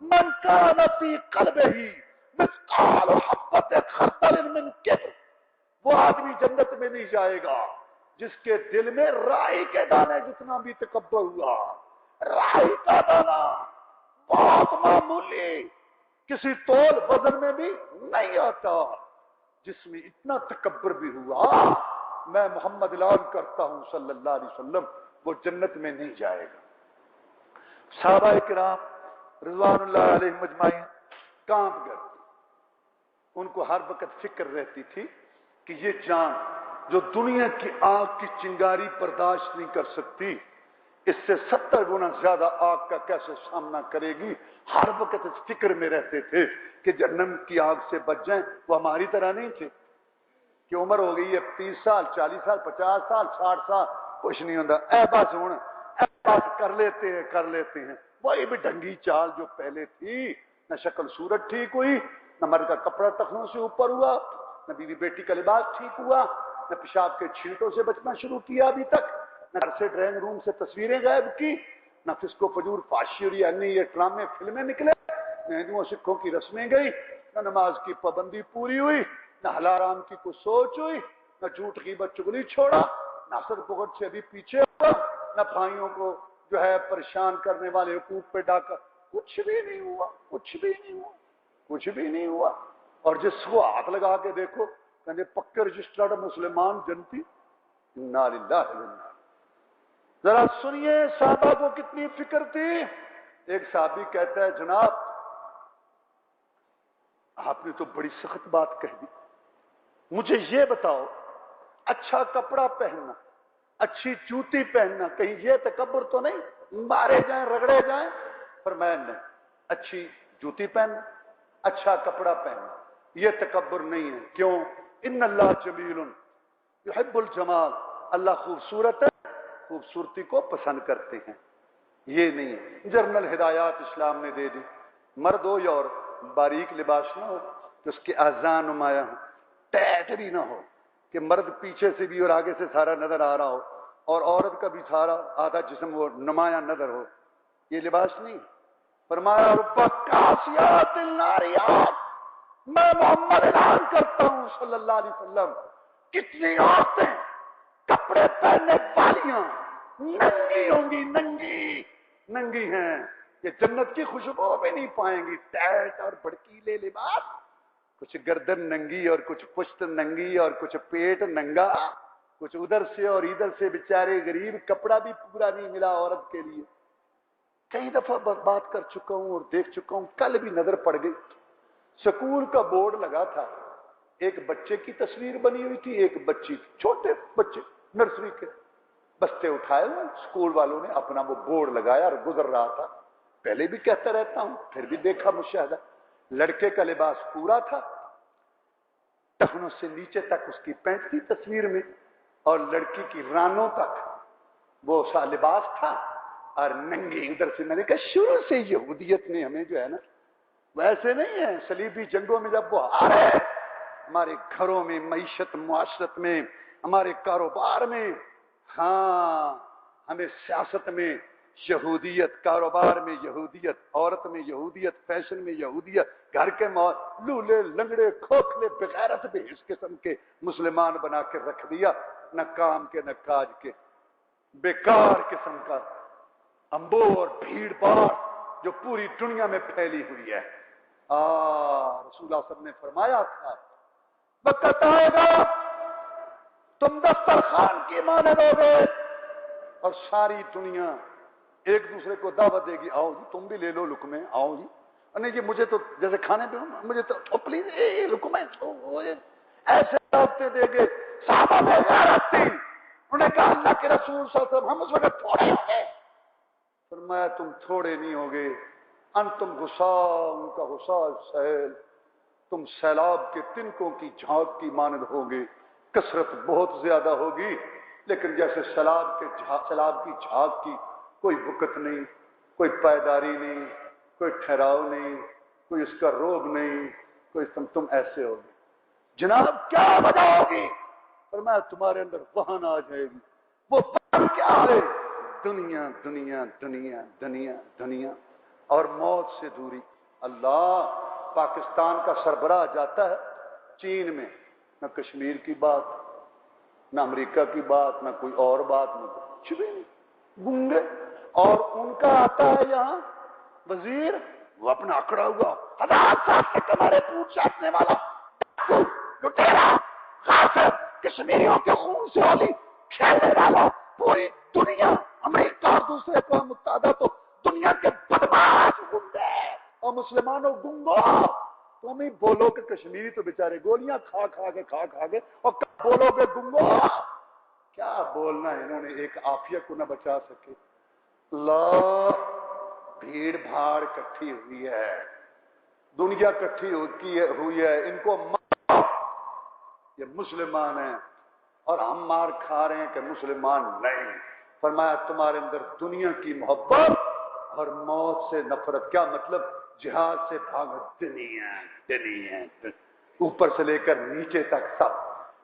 S1: من كان في قلبه مثقال حبة خردل من کبر، وہ آدمی جنت میں نہیں جائے گا جس کے دل میں رائی کے دانے جتنا بھی تکبر ہوا۔ رائی کا دانہ بہت معمولی، کسی تول وزن میں بھی نہیں آتا، جس میں اتنا تکبر بھی ہوا، میں محمد اعلان کرتا ہوں صلی اللہ علیہ وسلم وہ جنت میں نہیں جائے گا۔ صحابہ کرام رضوان اللہ علیہ مجمعین کانپ گئے، ان کو ہر وقت فکر رہتی تھی کہ یہ جان جو دنیا کی آگ کی چنگاری برداشت نہیں کر سکتی، اس سے 70 گنا زیادہ آگ کا کیسے سامنا کرے گی۔ ہر وقت اس فکر میں رہتے تھے کہ جہنم کی آگ سے بچ جائیں۔ وہ ہماری طرح نہیں تھے کہ عمر ہو گئی ہے 30 سال 40 سال 50 سال 60 سال کچھ نہیں ہوتا، اے بس ہوں اے بس کر لیتے ہیں۔ وہی بھی ڈھنگی چال جو پہلے تھی، نہ شکل صورت ٹھیک ہوئی، نہ مرد کا کپڑا ٹخنوں سے اوپر ہوا، نہ بیوی بیٹی کا لباس ٹھیک ہوا، نہ پیشاب کے چھینٹوں سے بچنا شروع کیا ابھی تک، نہ گھر سے ڈرائنگ روم سے تصویریں غائب کی، نہ فسق و فجور فحاشی اور یہ ڈرامے فلمیں نکلے، نہ ہندوؤں سکھوں کی رسمیں گئی، نہ نماز کی پابندی پوری ہوئی، نہ حلال حرام کی کوئی سوچ ہوئی، نہ جھوٹ غیبت چغلی چھوڑا، نہ حسد بغض سے ابھی پیچھے ہوا، نہ بھائیوں کو جو ہے پریشان کرنے والے حقوق پہ ڈاکا، کچھ بھی نہیں ہوا، کچھ بھی نہیں ہوا، کچھ بھی نہیں ہوا۔ اور جس کو ہاتھ لگا کے دیکھو کہنے پکے رجسٹرڈ مسلمان جنتی، انا للہ و انا الیہ۔ ذرا سنیے صحابہ کو کتنی فکر تھی۔ ایک صحابی کہتا ہے جناب آپ نے تو بڑی سخت بات کہہ دی، مجھے یہ بتاؤ اچھا کپڑا پہننا، اچھی جوتی پہننا، کہیں یہ تکبر تو نہیں، مارے جائیں رگڑے جائیں؟ فرمایا نہیں، اچھی جوتی پہننا اچھا کپڑا پہننا یہ تکبر نہیں ہے۔ کیوں؟ ان اللہ جمیل یحب الجمال، اللہ خوبصورت ہے، خوبصورتی کو پسند کرتے ہیں، یہ نہیں ہے۔ جرنل ہدایات اسلام نے دے دی، مرد ہو یا عورت، باریک لباس نہ ہو کہ اس کے اعضاء نمایاں ہو، ٹیٹ بھی نہ ہو کہ مرد پیچھے سے بھی اور آگے سے سارا نظر آ رہا ہو اور عورت کا بھی سارا آدھا جسم وہ نمایاں نظر ہو، یہ لباس نہیں۔ فرمایا رب کاسیات الناریات، میں محمد اعلان کرتا ہوں صلی اللہ علیہ وسلم کتنی عورتیں کپڑے پہننے والیاں ننگی ہوں گی، ننگی ہیں، یہ جنت کی خوشبو بھی نہیں پائیں گی. ٹیٹ اور بھڑکیلے لباس, کچھ گردن ننگی اور کچھ پشت ننگی اور کچھ پیٹ ننگا, کچھ ادھر سے اور ادھر سے, بیچارے غریب, کپڑا بھی پورا نہیں ملا عورت کے لیے. کئی دفعہ بات کر چکا ہوں اور دیکھ چکا ہوں. کل بھی نظر پڑ گئی, سکول کا بورڈ لگا تھا, ایک بچے کی تصویر بنی ہوئی تھی, ایک بچی, چھوٹے بچے نرسری کے, بستے اٹھائے ہوئے, سکول والوں نے اپنا وہ بورڈ لگایا اور گزر رہا تھا. پہلے بھی کہتا رہتا ہوں, پھر بھی دیکھا مشاہدہ, لڑکے کا لباس پورا تھا, ٹخنوں سے نیچے تک اس کی پینٹ تھی تصویر میں, اور لڑکی کی رانوں تک وہ سا لباس تھا, اور ننگی ادھر سے. میں نے کہا شروع سے یہودیت نے ہمیں جو ہے نا, ویسے نہیں ہے. صلیبی جنگوں میں جب وہ آ رہے ہمارے گھروں میں, معیشت معاشرت میں, ہمارے کاروبار میں, ہاں ہمیں سیاست میں یہودیت, کاروبار میں یہودیت, عورت میں یہودیت, فیشن میں یہودیت, گھر کے لولے لنگڑے کھوکھلے بغیرت بھی اس قسم کے مسلمان بنا کے رکھ دیا, نہ کام کے نہ کاج کے, بیکار قسم کا امبو اور بھیڑ باڑ جو پوری دنیا میں پھیلی ہوئی ہے. رسول اللہ صلی اللہ علیہ وسلم نے فرمایا تھا, وقت آئے گا تم دسترخوان کی مانند ہوگے اور ساری دنیا ایک دوسرے کو دعوت دے گی, آؤ جی تم بھی لے لو لقمے, آؤ جی. نہیں جی مجھے تو جیسے کھانے پہ مجھے تو پلیز لقمے, ایسے دعوتیں دے گے. صحابہ میں غیرت تھی, انہوں نے کہا اللہ کے رسول صلی اللہ علیہ وسلم ہم اس وقت تھوڑے ہوں گے. فرمایا تم تھوڑے نہیں ہوگے, انتم غصاء, ان کا غصاء سیل, تم سیلاب کے تنکوں کی جھاگ کی مانند ہوگے. کثرت بہت زیادہ ہوگی, لیکن جیسے سیلاب کی جھاگ کی کوئی وقت نہیں, کوئی پائیداری نہیں, کوئی ٹھہراؤ نہیں, کوئی اس کا روگ نہیں, کوئی تم ایسے ہوگے. جناب کیا وجہ ہوگی؟ فرمایا تمہارے اندر وہن آ جائے گی. وہ وہن کیا ہے؟ دنیا دنیا دنیا دنیا دنیا اور موت سے دوری. اللہ, پاکستان کا سربراہ جاتا ہے چین میں, نہ کشمیر کی بات, نہ امریکہ کی بات, نہ کوئی اور بات, نہ کچھ بھی نہیں, گونگے. اور ان کا آتا ہے یہاں وزیر, وہ اپنا اکڑا ہوا 1000 سال سے ہمارے پوچھ چاٹنے والا لٹیرا غاصب, کشمیریوں کے خون سے ہولی کھیلنے والا, پوری دنیا امریکہ اور دوسرے قوم متحدہ تو دنیا کے بدماش گنڈے اور مسلمانوں گنگو. تم ہی بولو کہ کشمیری تو بیچارے گولیاں کھا کھا کے اور کب بولو گے گنگو. کیا بولنا ہے, انہوں نے ایک عافیہ کو نہ بچا سکے. اللہ, بھیڑ بھاڑ کٹھی ہوئی ہے, دنیا کٹھی ہوئی ہے, ان کو یہ مسلمان ہیں اور ہم مار کھا رہے ہیں کہ مسلمان نہیں. فرمایا تمہارے اندر دنیا کی محبت اور موت سے نفرت. کیا مطلب؟ جہاد سے بھاگ, دنیا اوپر سے لے کر نیچے تک سب.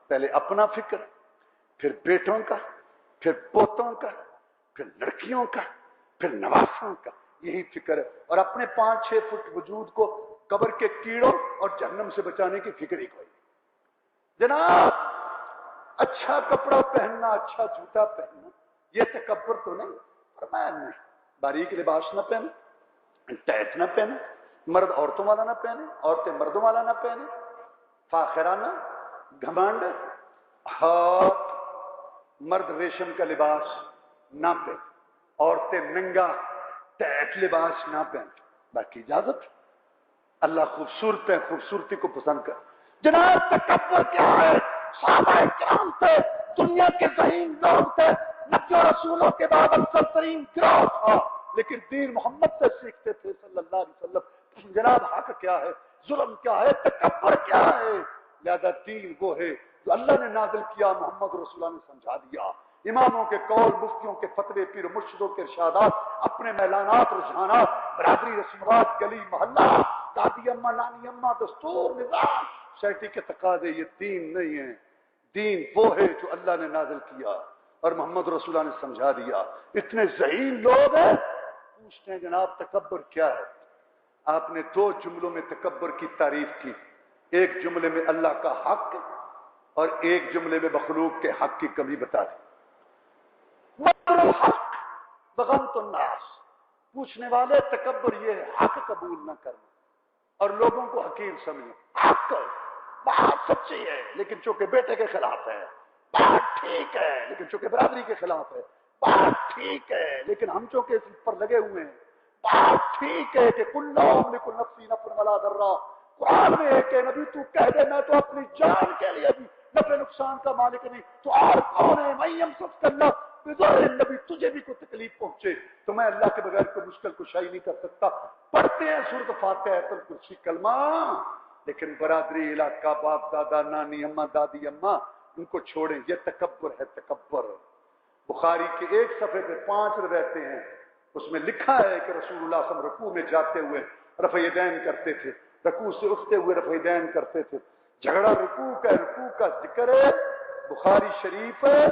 S1: پہلے اپنا فکر, پھر بیٹوں کا, پھر پوتوں کا, پھر لڑکیوں کا, پھر نواسوں کا, یہی فکر ہے. اور اپنے 5-6 فٹ وجود کو قبر کے کیڑوں اور جہنم سے بچانے کی فکر ہی کوئی. جناب اچھا کپڑا پہننا, اچھا جوتا پہننا, یہ تکبر تو نہیں. فرمایا نہیں, باریک لباس نہ پہنے, ٹیٹ نہ پہنے, مرد عورتوں والا نہ پہنے, عورتیں مردوں والا نہ پہنے, فاخرانہ گھمنڈ, ہاتھ مرد ریشم کا لباس نہ پہنے, عورتیں ننگا ٹیٹ لباس نہ پہنے. باقی اجازت. اللہ خوبصورت ہے, خوبصورتی کو پسند کر. جناب تکبر کیا ہے؟ صحابہ کرام تھے, دنیا کے ذہین لوگ تھے, نبیوں رسولوں کے بعد افضل ترین گروہ تھا, لیکن دین محمد سے سیکھتے تھے صلی اللہ علیہ وسلم. جناب حق کیا ہے, ظلم کیا ہے, تکبر کیا ہے؟ لہذا دین وہ ہے جو اللہ نے نازل کیا, محمد رسول اللہ نے سمجھا دیا. اماموں کے قول, مفتیوں کے فتوے, پیر و مرشدوں کے ارشادات, اپنے میلانات, رجحانات, برادری رسومات, گلی محلہ, دادی اماں, نانی اماں, دستور, نظام, سوسائٹی کے تقاضے, یہ دین نہیں ہے. دین وہ ہے جو اللہ نے نازل کیا اور محمد رسول اللہ نے سمجھا دیا. اتنے ذہین لوگ ہیں, پوچھتے ہیں جناب تکبر کیا ہے؟ آپ نے 2 جملوں میں تکبر کی تعریف کی. ایک جملے میں اللہ کا حق اور ایک جملے میں مخلوق کے حق کی کمی بتا دی. الحق بغمت الناس, پوچھنے والے تکبر یہ ہے حق قبول نہ کرنا اور لوگوں کو حقیر سمجھنا۔ حق بات سچی ہے لیکن چونکہ بیٹے کے خلاف ہے، بات ٹھیک ہے لیکن چونکہ برادری کے خلاف ہے، بات ٹھیک ہے لیکن ہم چونکہ اس پر لگے ہوئے ہیں، بات ٹھیک ہے کہ کل املک نفسی نفع ولا ضرا، قرآن میں ہے کہ نبی تو کہہ دے میں تو اپنی جان کے لیے بھی نفع نقصان کا مالک نہیں، تو اور کون ہے؟ میں ہم سب کرنا نبی تجھے بھی کوئی تکلیف پہنچے تو میں اللہ کے بغیر کوئی مشکل کشائی نہیں کر سکتا۔ پڑھتے ہیں سورۃ فاتحہ آیت الکرسی کلمہ، لیکن برادری علاقہ باپ دادا نانی اماں دادی اماں ان کو چھوڑیں، یہ تکبر ہے تکبر۔ بخاری کے ایک صفحے پہ 5 روایتیں ہیں، اس میں لکھا ہے کہ رسول اللہ صلی اللہ علیہ وسلم رکوع میں جاتے ہوئے رفع یدین کرتے تھے، رکوع سے اٹھتے ہوئے رفع یدین کرتے تھے۔ جھگڑا رکوع کا ذکر ہے، بخاری شریف ہے،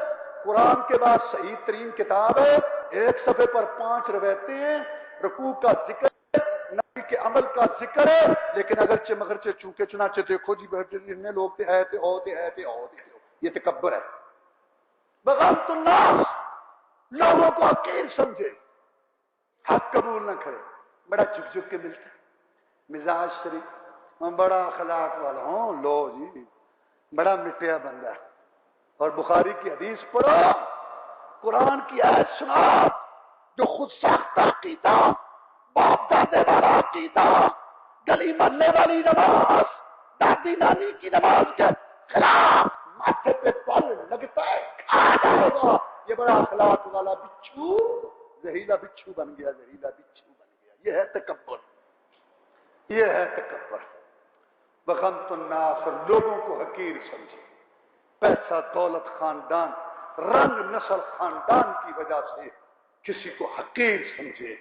S1: قرآن کے بعد صحیح ترین کتاب ہے، ایک صفحے پر 5 روایتیں ہیں، رکوع کا ذکر ہے، نبی کے عمل کا ذکر ہے، لیکن اگرچہ مگرچہ چونکہ چنانچہ دیکھو جی اتنے لوگ تھے یہ تکبر ہے۔ بغض الناس، لوگوں کو حقیر سمجھے، حق قبول نہ کرے، بڑا جھک جھک کے ملتا ہے، مزاج شریف، میں بڑا اخلاق والا ہوں، لو جی بڑا مٹیا بندہ ہے، اور بخاری کی حدیث پڑھو، قرآن کی آیت سنا، جو خود ساختہ عقیدہ، باپ دادے والا عقیدہ، گلی محلے والی نماز، دادی نانی کی نماز کے خلاف ماتھے پہ پل لگتا ہے کھا جائے گا، یہ بڑا اخلاق والا بچھو زہریلا بچھو بن گیا، زہریلا بچھو بن گیا، یہ ہے تکبر، یہ ہے تکبر۔ بغمت الناس، اور لوگوں کو حقیر سمجھے، پیسہ دولت خاندان رنگ نسل خاندان کی وجہ سے کسی کو حقیر سمجھے،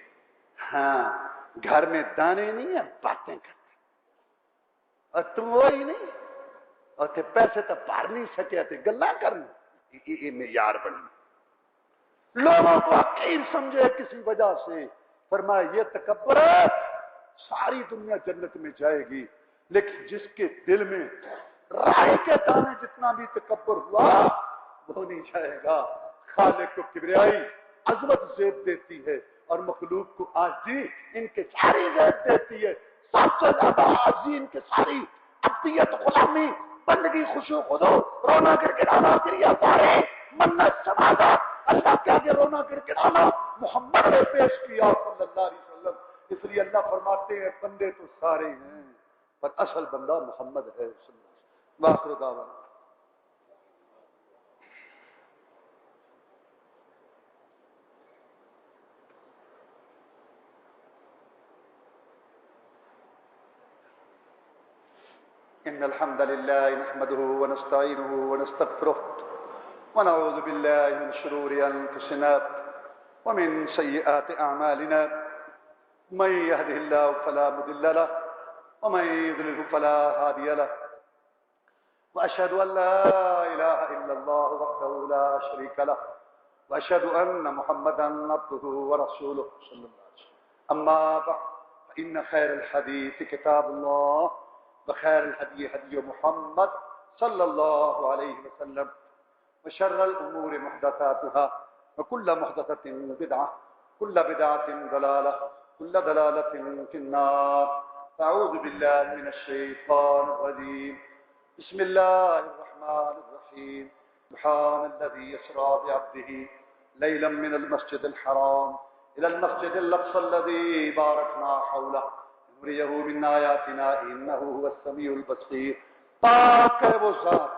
S1: ہاں گھر میں دانے نہیں ہیں باتیں کرتے، اور تم وہی نہیں، اور تے پیسے تو پار نہیں سکے تھے گلا کرنا، یہ معیار بنی، لوگوں کو حقیر سمجھے کسی وجہ سے، فرمایا یہ تکبر ہے۔ ساری دنیا جنت میں جائے گی لیکن جس کے دل میں رائی کے دانے جتنا بھی تکبر ہوا وہ نہیں جائے گا۔ خالق کو کبریائی عظمت زیب دیتی ہے اور مخلوق کو عاجزی ان کے ساری زیب دیتی ہے، سب سے زیادہ عاجزی ان کے ساری عبدیت غلامی بندگی خشوع خضوع رونا گڑگڑانا گریا بارے منت سماجت اللہ کے آگے رونا گڑگڑانا محمد نے پیش کیا صلی اللہ علیہ وسلم۔ اس لیے اللہ فرماتے ہیں بندے تو سارے ہیں پر اصل بندہ محمد ہے صلی اللہ علیہ وسلم۔ واخر دعوانا إن الحمد لله نحمده ونستعينه ونستغفره ونعوذ بالله من شرور أنفسنا ومن سيئات أعمالنا، من يهده الله فلا مضل له ومن يضلل فلا هادي له، وأشهد أن لا إله إلا الله وحده لا شريك له، وأشهد أن محمدا عبده ورسوله صلى الله عليه وسلم۔ أما بعد فإن خير الحديث كتاب الله وخير الهدي هدي محمد صلى الله عليه وسلم، وشر الأمور محدثاتها وكل محدثة بدعة، كل بدعة ضلالة، كل ضلالة في النار۔ أعوذ بالله من الشيطان الرجيم، بسم الله الرحمن الرحيم، سبحان الذي يسرى بعبده ليلا من المسجد الحرام إلى المسجد الأقصى الذي باركنا حوله نُرِيَهُ مِنْ آيَاتِنَا إِنَّهُ هُوَ السَّمِيعُ الْبَصِيرُ۔ پاک ہے وہ ذات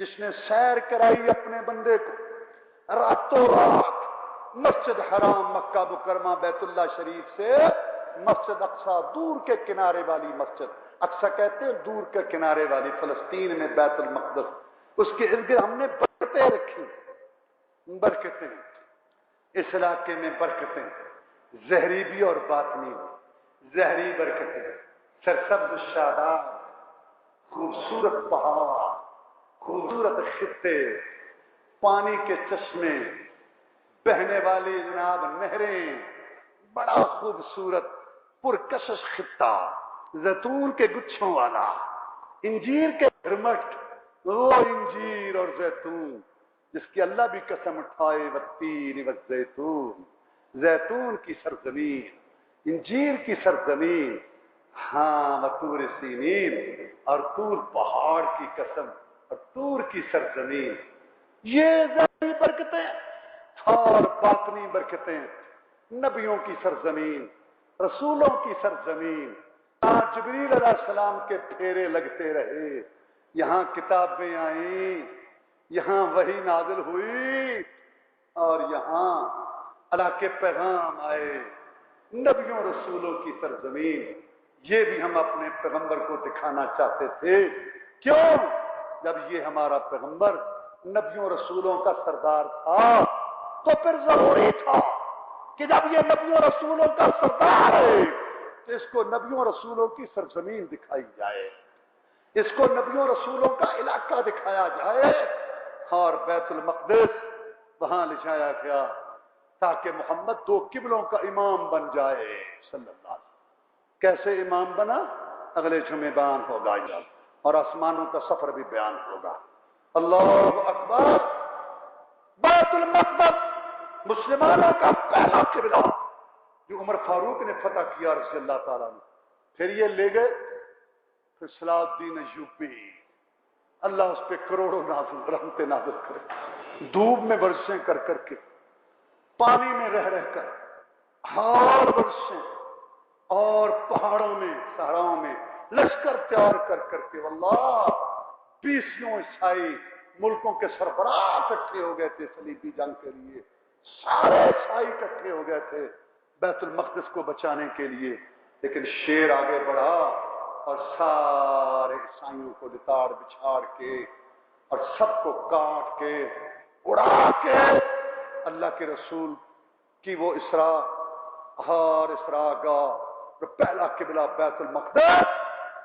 S1: جس نے سیر کرائی اپنے بندے کو راتوں رات مسجد حرام مکہ مکرمہ بیت اللہ شریف سے مسجد اقصی دور کے کنارے والی مسجد، اقصی کہتے ہیں دور کے کنارے والی، فلسطین میں بیت المقدس، اس کے ارد گرد ہم نے برکتیں رکھی، برکتیں اس علاقے میں، برکتیں زہری بھی اور باطنی بھی، زہری برکتیں، سرسبز شاداب، خوبصورت پہاڑ، خوبصورت خطے، پانی کے چشمے، بہنے والی جناب نہریں، بڑا خوبصورت پرکشش خطہ، زیتون کے گچھوں والا، انجیر کے گھرمٹ، وہ انجیر اور زیتون جس کی اللہ بھی قسم اٹھائے، والتین والزیتون، زیتون کی سرزمین، انجیر کی سرزمین، ہاں وطور سینین، اور طور پہاڑ کی قسم، اور طور کی سرزمین، یہ ظاہری برکتیں اور باطنی برکتیں، نبیوں کی سرزمین، رسولوں کی سرزمین، یہاں جبریل علیہ السلام کے پھیرے لگتے رہے، یہاں کتابیں آئیں، یہاں وحی نازل ہوئی، اور یہاں اللہ کے پیغام آئے، نبیوں رسولوں کی سرزمین۔ یہ بھی ہم اپنے پیغمبر کو دکھانا چاہتے تھے۔ کیوں؟ جب یہ ہمارا پیغمبر نبیوں رسولوں کا سردار تھا تو پھر ضروری تھا کہ جب یہ نبیوں رسولوں کا سردار ہے تو اس کو نبیوں رسولوں کی سرزمین دکھائی جائے، اس کو نبیوں رسولوں کا علاقہ دکھایا جائے، اور بیت المقدس وہاں لے جایا گیا تاکہ محمد دو قبلوں کا امام بن جائے صلی اللہ علیہ وسلم۔ کیسے امام بنا؟ اگلے جمعے بیان ہوگا، اور آسمانوں کا سفر بھی بیان ہوگا۔ اللہ اکبر! بیت المقدس مسلمانوں کا پہلا قبلہ جو عمر فاروق نے فتح کیا رضی اللہ تعالیٰ نے، پھر یہ لے گئے، پھر صلاح الدین ایوبی، اللہ اس پہ کروڑوں نازل رحمتیں نازل کرے، دھوپ میں برسیں کر کر کے، پانی میں رہ کر، ہار برسیں، اور پہاڑوں میں صحراؤں میں لشکر تیار کر کر کے، واللہ 20 عیسائی ملکوں کے سربراہ اکٹھے ہو گئے تھے صلیبی جنگ کے لیے، سارے عیسائی اکٹھے ہو گئے تھے بیت المقدس کو بچانے کے لیے، لیکن شیر آگے بڑھا اور سارے عیسائیوں کو لتاڑ بچھاڑ کے اور سب کو کاٹ کے اڑا کے اللہ کے رسول کی وہ اسراء اور اسراء گاہ پہلا قبلہ بیت المقدس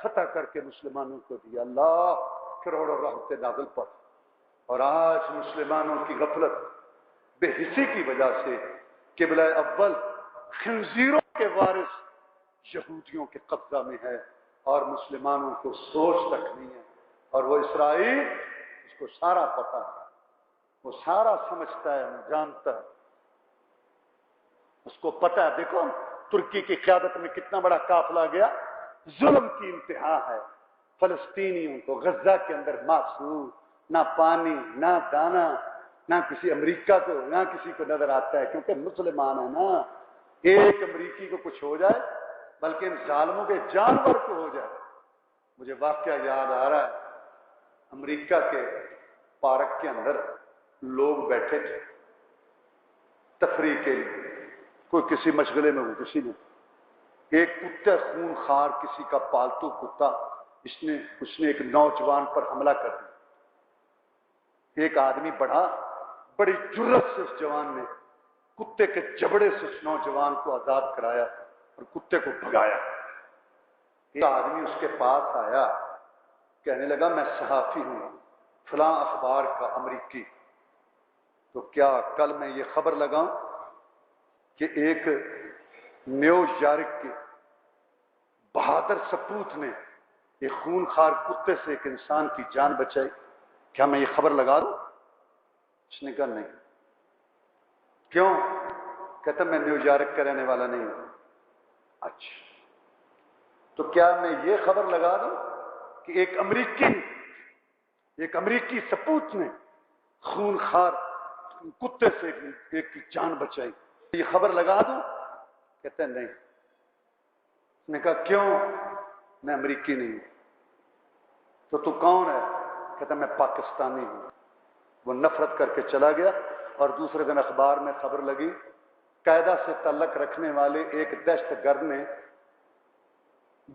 S1: فتح کر کے مسلمانوں کو دیا۔ اللہ کروڑوں رحمتیں نازل پر، اور آج مسلمانوں کی غفلت بے حسی کی وجہ سے قبلہ اول خنزیروں کے وارث یہودیوں کے قبضہ میں ہے، اور مسلمانوں کو سوچ تک نہیں ہے، اور وہ اسرائیل اس کو سارا پتہ ہے، وہ سارا سمجھتا ہے، جانتا ہے، اس کو پتہ ہے۔ دیکھو ترکی کی قیادت میں کتنا بڑا قافلہ گیا، ظلم کی انتہا ہے، فلسطینیوں کو غزہ کے اندر معصوم، نہ پانی نہ دانا، نہ کسی امریکہ کو نہ کسی کو نظر آتا ہے، کیونکہ مسلمان ہے نا، ایک امریکی کو کچھ ہو جائے بلکہ ان ظالموں کے جانور کو ہو جائے۔ مجھے واقعہ یاد آ رہا ہے، امریکہ کے پارک کے اندر لوگ بیٹھے تھے تفریح کے لیے، کوئی کسی مشغلے میں ہو، کسی نے ایک کتا خون خار کسی کا پالتو کتا، اس نے ایک نوجوان پر حملہ کر دیا۔ ایک آدمی بڑھا، بڑی جرت سے اس جوان نے کتے کے جبڑے سے اس نوجوان کو عذاب کرایا اور کتے کو بھگایا۔ ایک آدمی اس کے پاس آیا، کہنے لگا میں صحافی ہوں فلاں اخبار کا امریکی، تو کیا کل میں یہ خبر لگاؤں کہ ایک نیو یارک کے بہادر سپوت نے ایک خون خار کتے سے ایک انسان کی جان بچائی، کیا میں یہ خبر لگا دوں؟ اس نے کہا نہیں۔ کیوں؟ کہتا میں نیو یارک کا رہنے والا نہیں ہوں۔ اچھا تو کیا میں یہ خبر لگا دوں کہ ایک امریکی سپوت نے خون خار کتے سے ایک کی جان بچائی، یہ خبر لگا دوں؟ کہتے ہیں نہیں۔ اس نے کہا کیوں؟ میں امریکی نہیں ہوں۔ تو کون ہے؟ کہتا میں پاکستانی ہوں۔ وہ نفرت کر کے چلا گیا، اور دوسرے دن اخبار میں خبر لگی قاعدہ سے تعلق رکھنے والے ایک دہشت گرد نے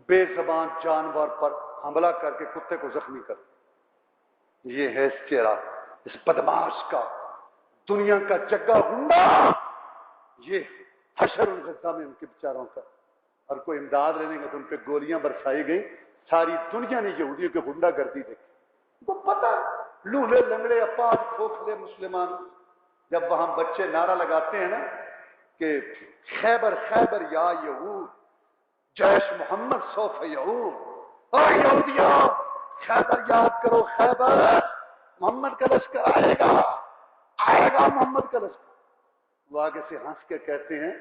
S1: بے زبان جانور پر حملہ کر کے کتے کو زخمی کر دیا۔ یہ ہے اس چہرہ اس بدماش کا، دنیا کا جگہ ہنڈا، یہ حشر الغزہ میں ان کے بیچاروں کا، اور کوئی امداد لینے کا تو ان پہ گولیاں برسائی گئی۔ ساری دنیا نے یہودیوں کی غنڈہ گردی دیکھی، وہ پتہ لوہے لنگڑے اپاج کھوکھلے مسلمان، جب وہاں بچے نعرہ لگاتے ہیں نا کہ خیبر خیبر یا یہود جیش محمد سوف یعود، اور یہودیوں خیبر یاد کرو، خیبر محمد کا لشکر آئے گا محمد کا لشکر۔ وہ آگے سے ہنس کے کہتے ہیں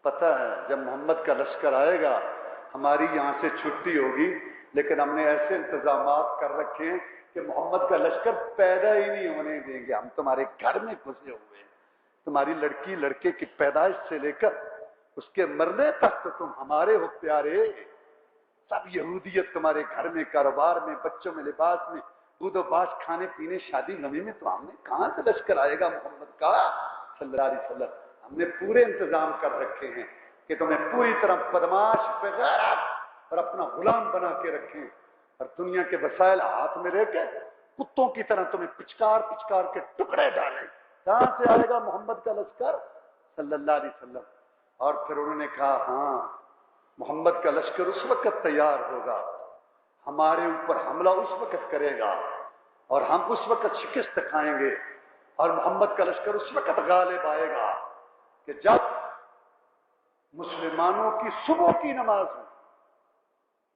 S1: پتہ ہے جب محمد کا لشکر آئے گا ہماری یہاں سے چھٹی ہوگی، لیکن ہم نے ایسے انتظامات کر رکھے ہیں کہ محمد کا لشکر پیدا ہی نہیں ہونے دیں گے، ہم تمہارے گھر میں گھسے ہوئے ہیں، تمہاری لڑکی لڑکے کی پیدائش سے لے کر اس کے مرنے تک تو تم ہمارے ہو پیارے، سب یہودیت تمہارے گھر میں، کاروبار میں، بچوں میں، لباس میں، دودھ و باش، کھانے پینے، شادی غمی میں، تو ہم نے کہاں سے لشکر آئے گا محمد کا صلی اللہ علیہ وسلم؟ ہم نے پورے انتظام کر رکھے ہیں کہ تمہیں پوری طرح بدماش، بغیرت اور اپنا غلام بنا کے رکھیں اور دنیا کے وسائل ہاتھ میں لے کے کتوں کی طرح تمہیں پچکار پچکار کے ٹکڑے ڈالیں۔ کہاں سے آئے گا محمد کا لشکر صلی اللہ علیہ وسلم؟ اور پھر انہوں نے کہا ہاں محمد کا لشکر اس وقت تیار ہوگا، ہمارے اوپر حملہ اس وقت کرے گا اور ہم اس وقت شکست کھائیں گے، اور محمد کا لشکر اس وقت غالب آئے گا کہ جب مسلمانوں کی صبح کی نماز میں،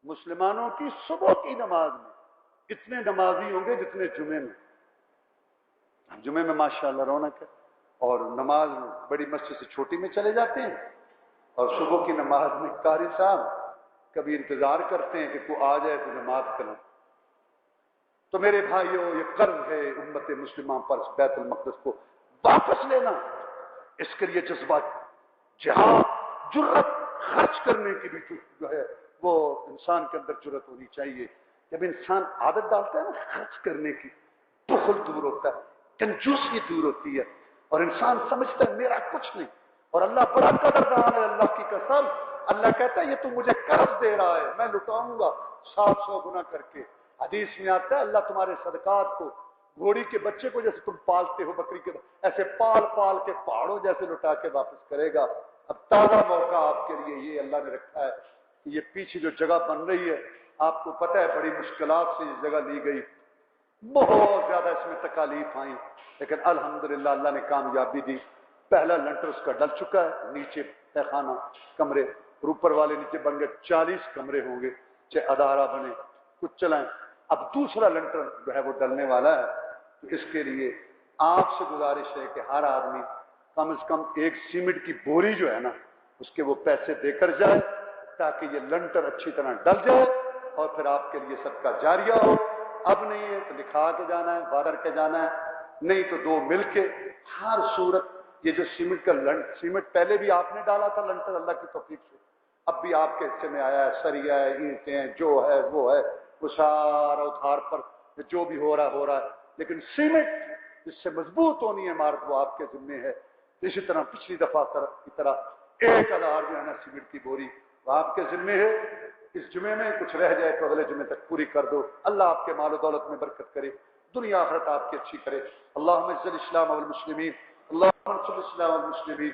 S1: مسلمانوں کی صبح کی نماز میں اتنے نمازی ہوں گے جتنے جمعے میں۔ جمعے میں ماشاءاللہ رونق ہے، اور نماز بڑی مسجد سے چھوٹی میں چلے جاتے ہیں، اور صبح کی نماز میں قاری صاحب کبھی انتظار کرتے ہیں کہ کوئی آ جائے تو نماز کریں۔ تو میرے بھائیوں یہ قرض ہے امت مسلمہ پر بیت المقدس کو واپس لینا، اس کے لیے جذبہ جہاد، جرت خرچ کرنے کی بھی جو ہے وہ انسان کے اندر جرت ہونی چاہیے۔ جب انسان عادت ڈالتا ہے نا خرچ کرنے کی، بخل دور ہوتا ہے، کنجوسی دور ہوتی ہے، اور انسان سمجھتا ہے میرا کچھ نہیں، اور اللہ بڑا قدردان ہے، اللہ کی قسم، اللہ کہتا ہے یہ تو مجھے قرض دے رہا ہے، میں لٹاؤں گا 700 گنا کر کے۔ حدیث میں آتا ہے اللہ تمہارے صدقات کو گھوڑی کے بچے کو جیسے تم پالتے ہو بکری کے ایسے پال پال کے پہاڑوں جیسے لٹا کے واپس کرے گا۔ اب تازہ موقع آپ کے لیے یہ اللہ نے رکھا ہے کہ یہ پیچھے جو جگہ بن رہی ہے آپ کو پتہ ہے بڑی مشکلات سے یہ جگہ لی گئی، بہت زیادہ اس میں تکالیف آئیں، لیکن الحمدللہ اللہ نے کامیابی دی۔ پہلا لنٹر اس کا ڈل چکا ہے، نیچے تہخانہ کمرے اور اوپر والے نیچے بن گئے 40 کمرے ہوں گے، چاہے ادارہ بنے کچھ چلائیں۔ اب دوسرا لنٹر جو ہے وہ ڈلنے والا ہے، تو اس کے لیے آپ سے گزارش ہے کہ ہر آدمی کم از کم ایک سیمنٹ کی بوری جو ہے نا اس کے وہ پیسے دے کر جائے تاکہ یہ لنٹر اچھی طرح ڈل جائے اور پھر آپ کے لیے صدقہ جاریہ ہو۔ اب نہیں ہے تو لکھا کے جانا ہے، بارر کے جانا ہے، نہیں تو دو مل کے، ہر صورت یہ جو سیمنٹ کا سیمنٹ پہلے بھی آپ نے ڈالا تھا لنٹر اللہ کی توفیق سے، اب بھی آپ کے حصے میں آیا ہے، سریا ہے، اینٹیں ہیں، جو ہے وہ ہے، وہ سارا ادھار پر جو بھی ہو رہا ہے، لیکن سیمنٹ جس سے مضبوط ہونی ہے عمارت وہ آپ کے ذمے ہے۔ اسی طرح پچھلی دفعہ کی طرح 1000 جو ہے نا سیمنٹ کی بوری وہ آپ کے ذمے ہے۔ اس جمعے میں کچھ رہ جائے تو اگلے جمعے تک پوری کر دو۔ اللہ آپ کے مال و دولت میں برکت کرے، دنیا آخرت آپ کی اچھی کرے۔ اللہم اعز الاسلام والمسلمین، اللہم انصر الاسلام والمسلمین،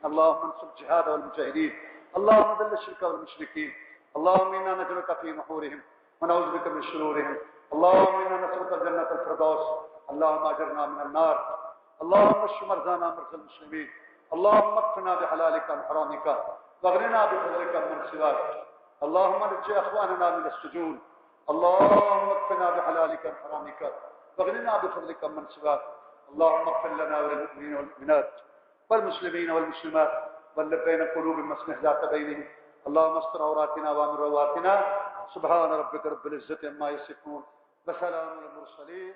S1: اللہم انصر الجہاد والمجاہدین، اللہم اذل الشرک والمشرکین، اللہم انا نجعلک فی نحورہم ونعوذ بک من شرورہم، اللہم انا نسألک الجنة الفردوس، اللہم اجرنا من النار، اللہم اشف مرضانا مرضى المسلمین، اللہم اکفنا بحلالک عن حرامک واغننا بفضلک من سواک، اللهم نجي اخواننا من السجون، اللهم اكفنا بحلالك عن حرامك واغننا بفضلك من سواك، اللهم اغفر لنا وللمؤمنين والمؤمنات والمسلمين والمسلمات والذين قلوبهم مسمح ذات بينهم، اللهم استر عوراتنا وامن رواتنا، سبحان ربك رب العزة عما يصفون وسلام على المرسلين.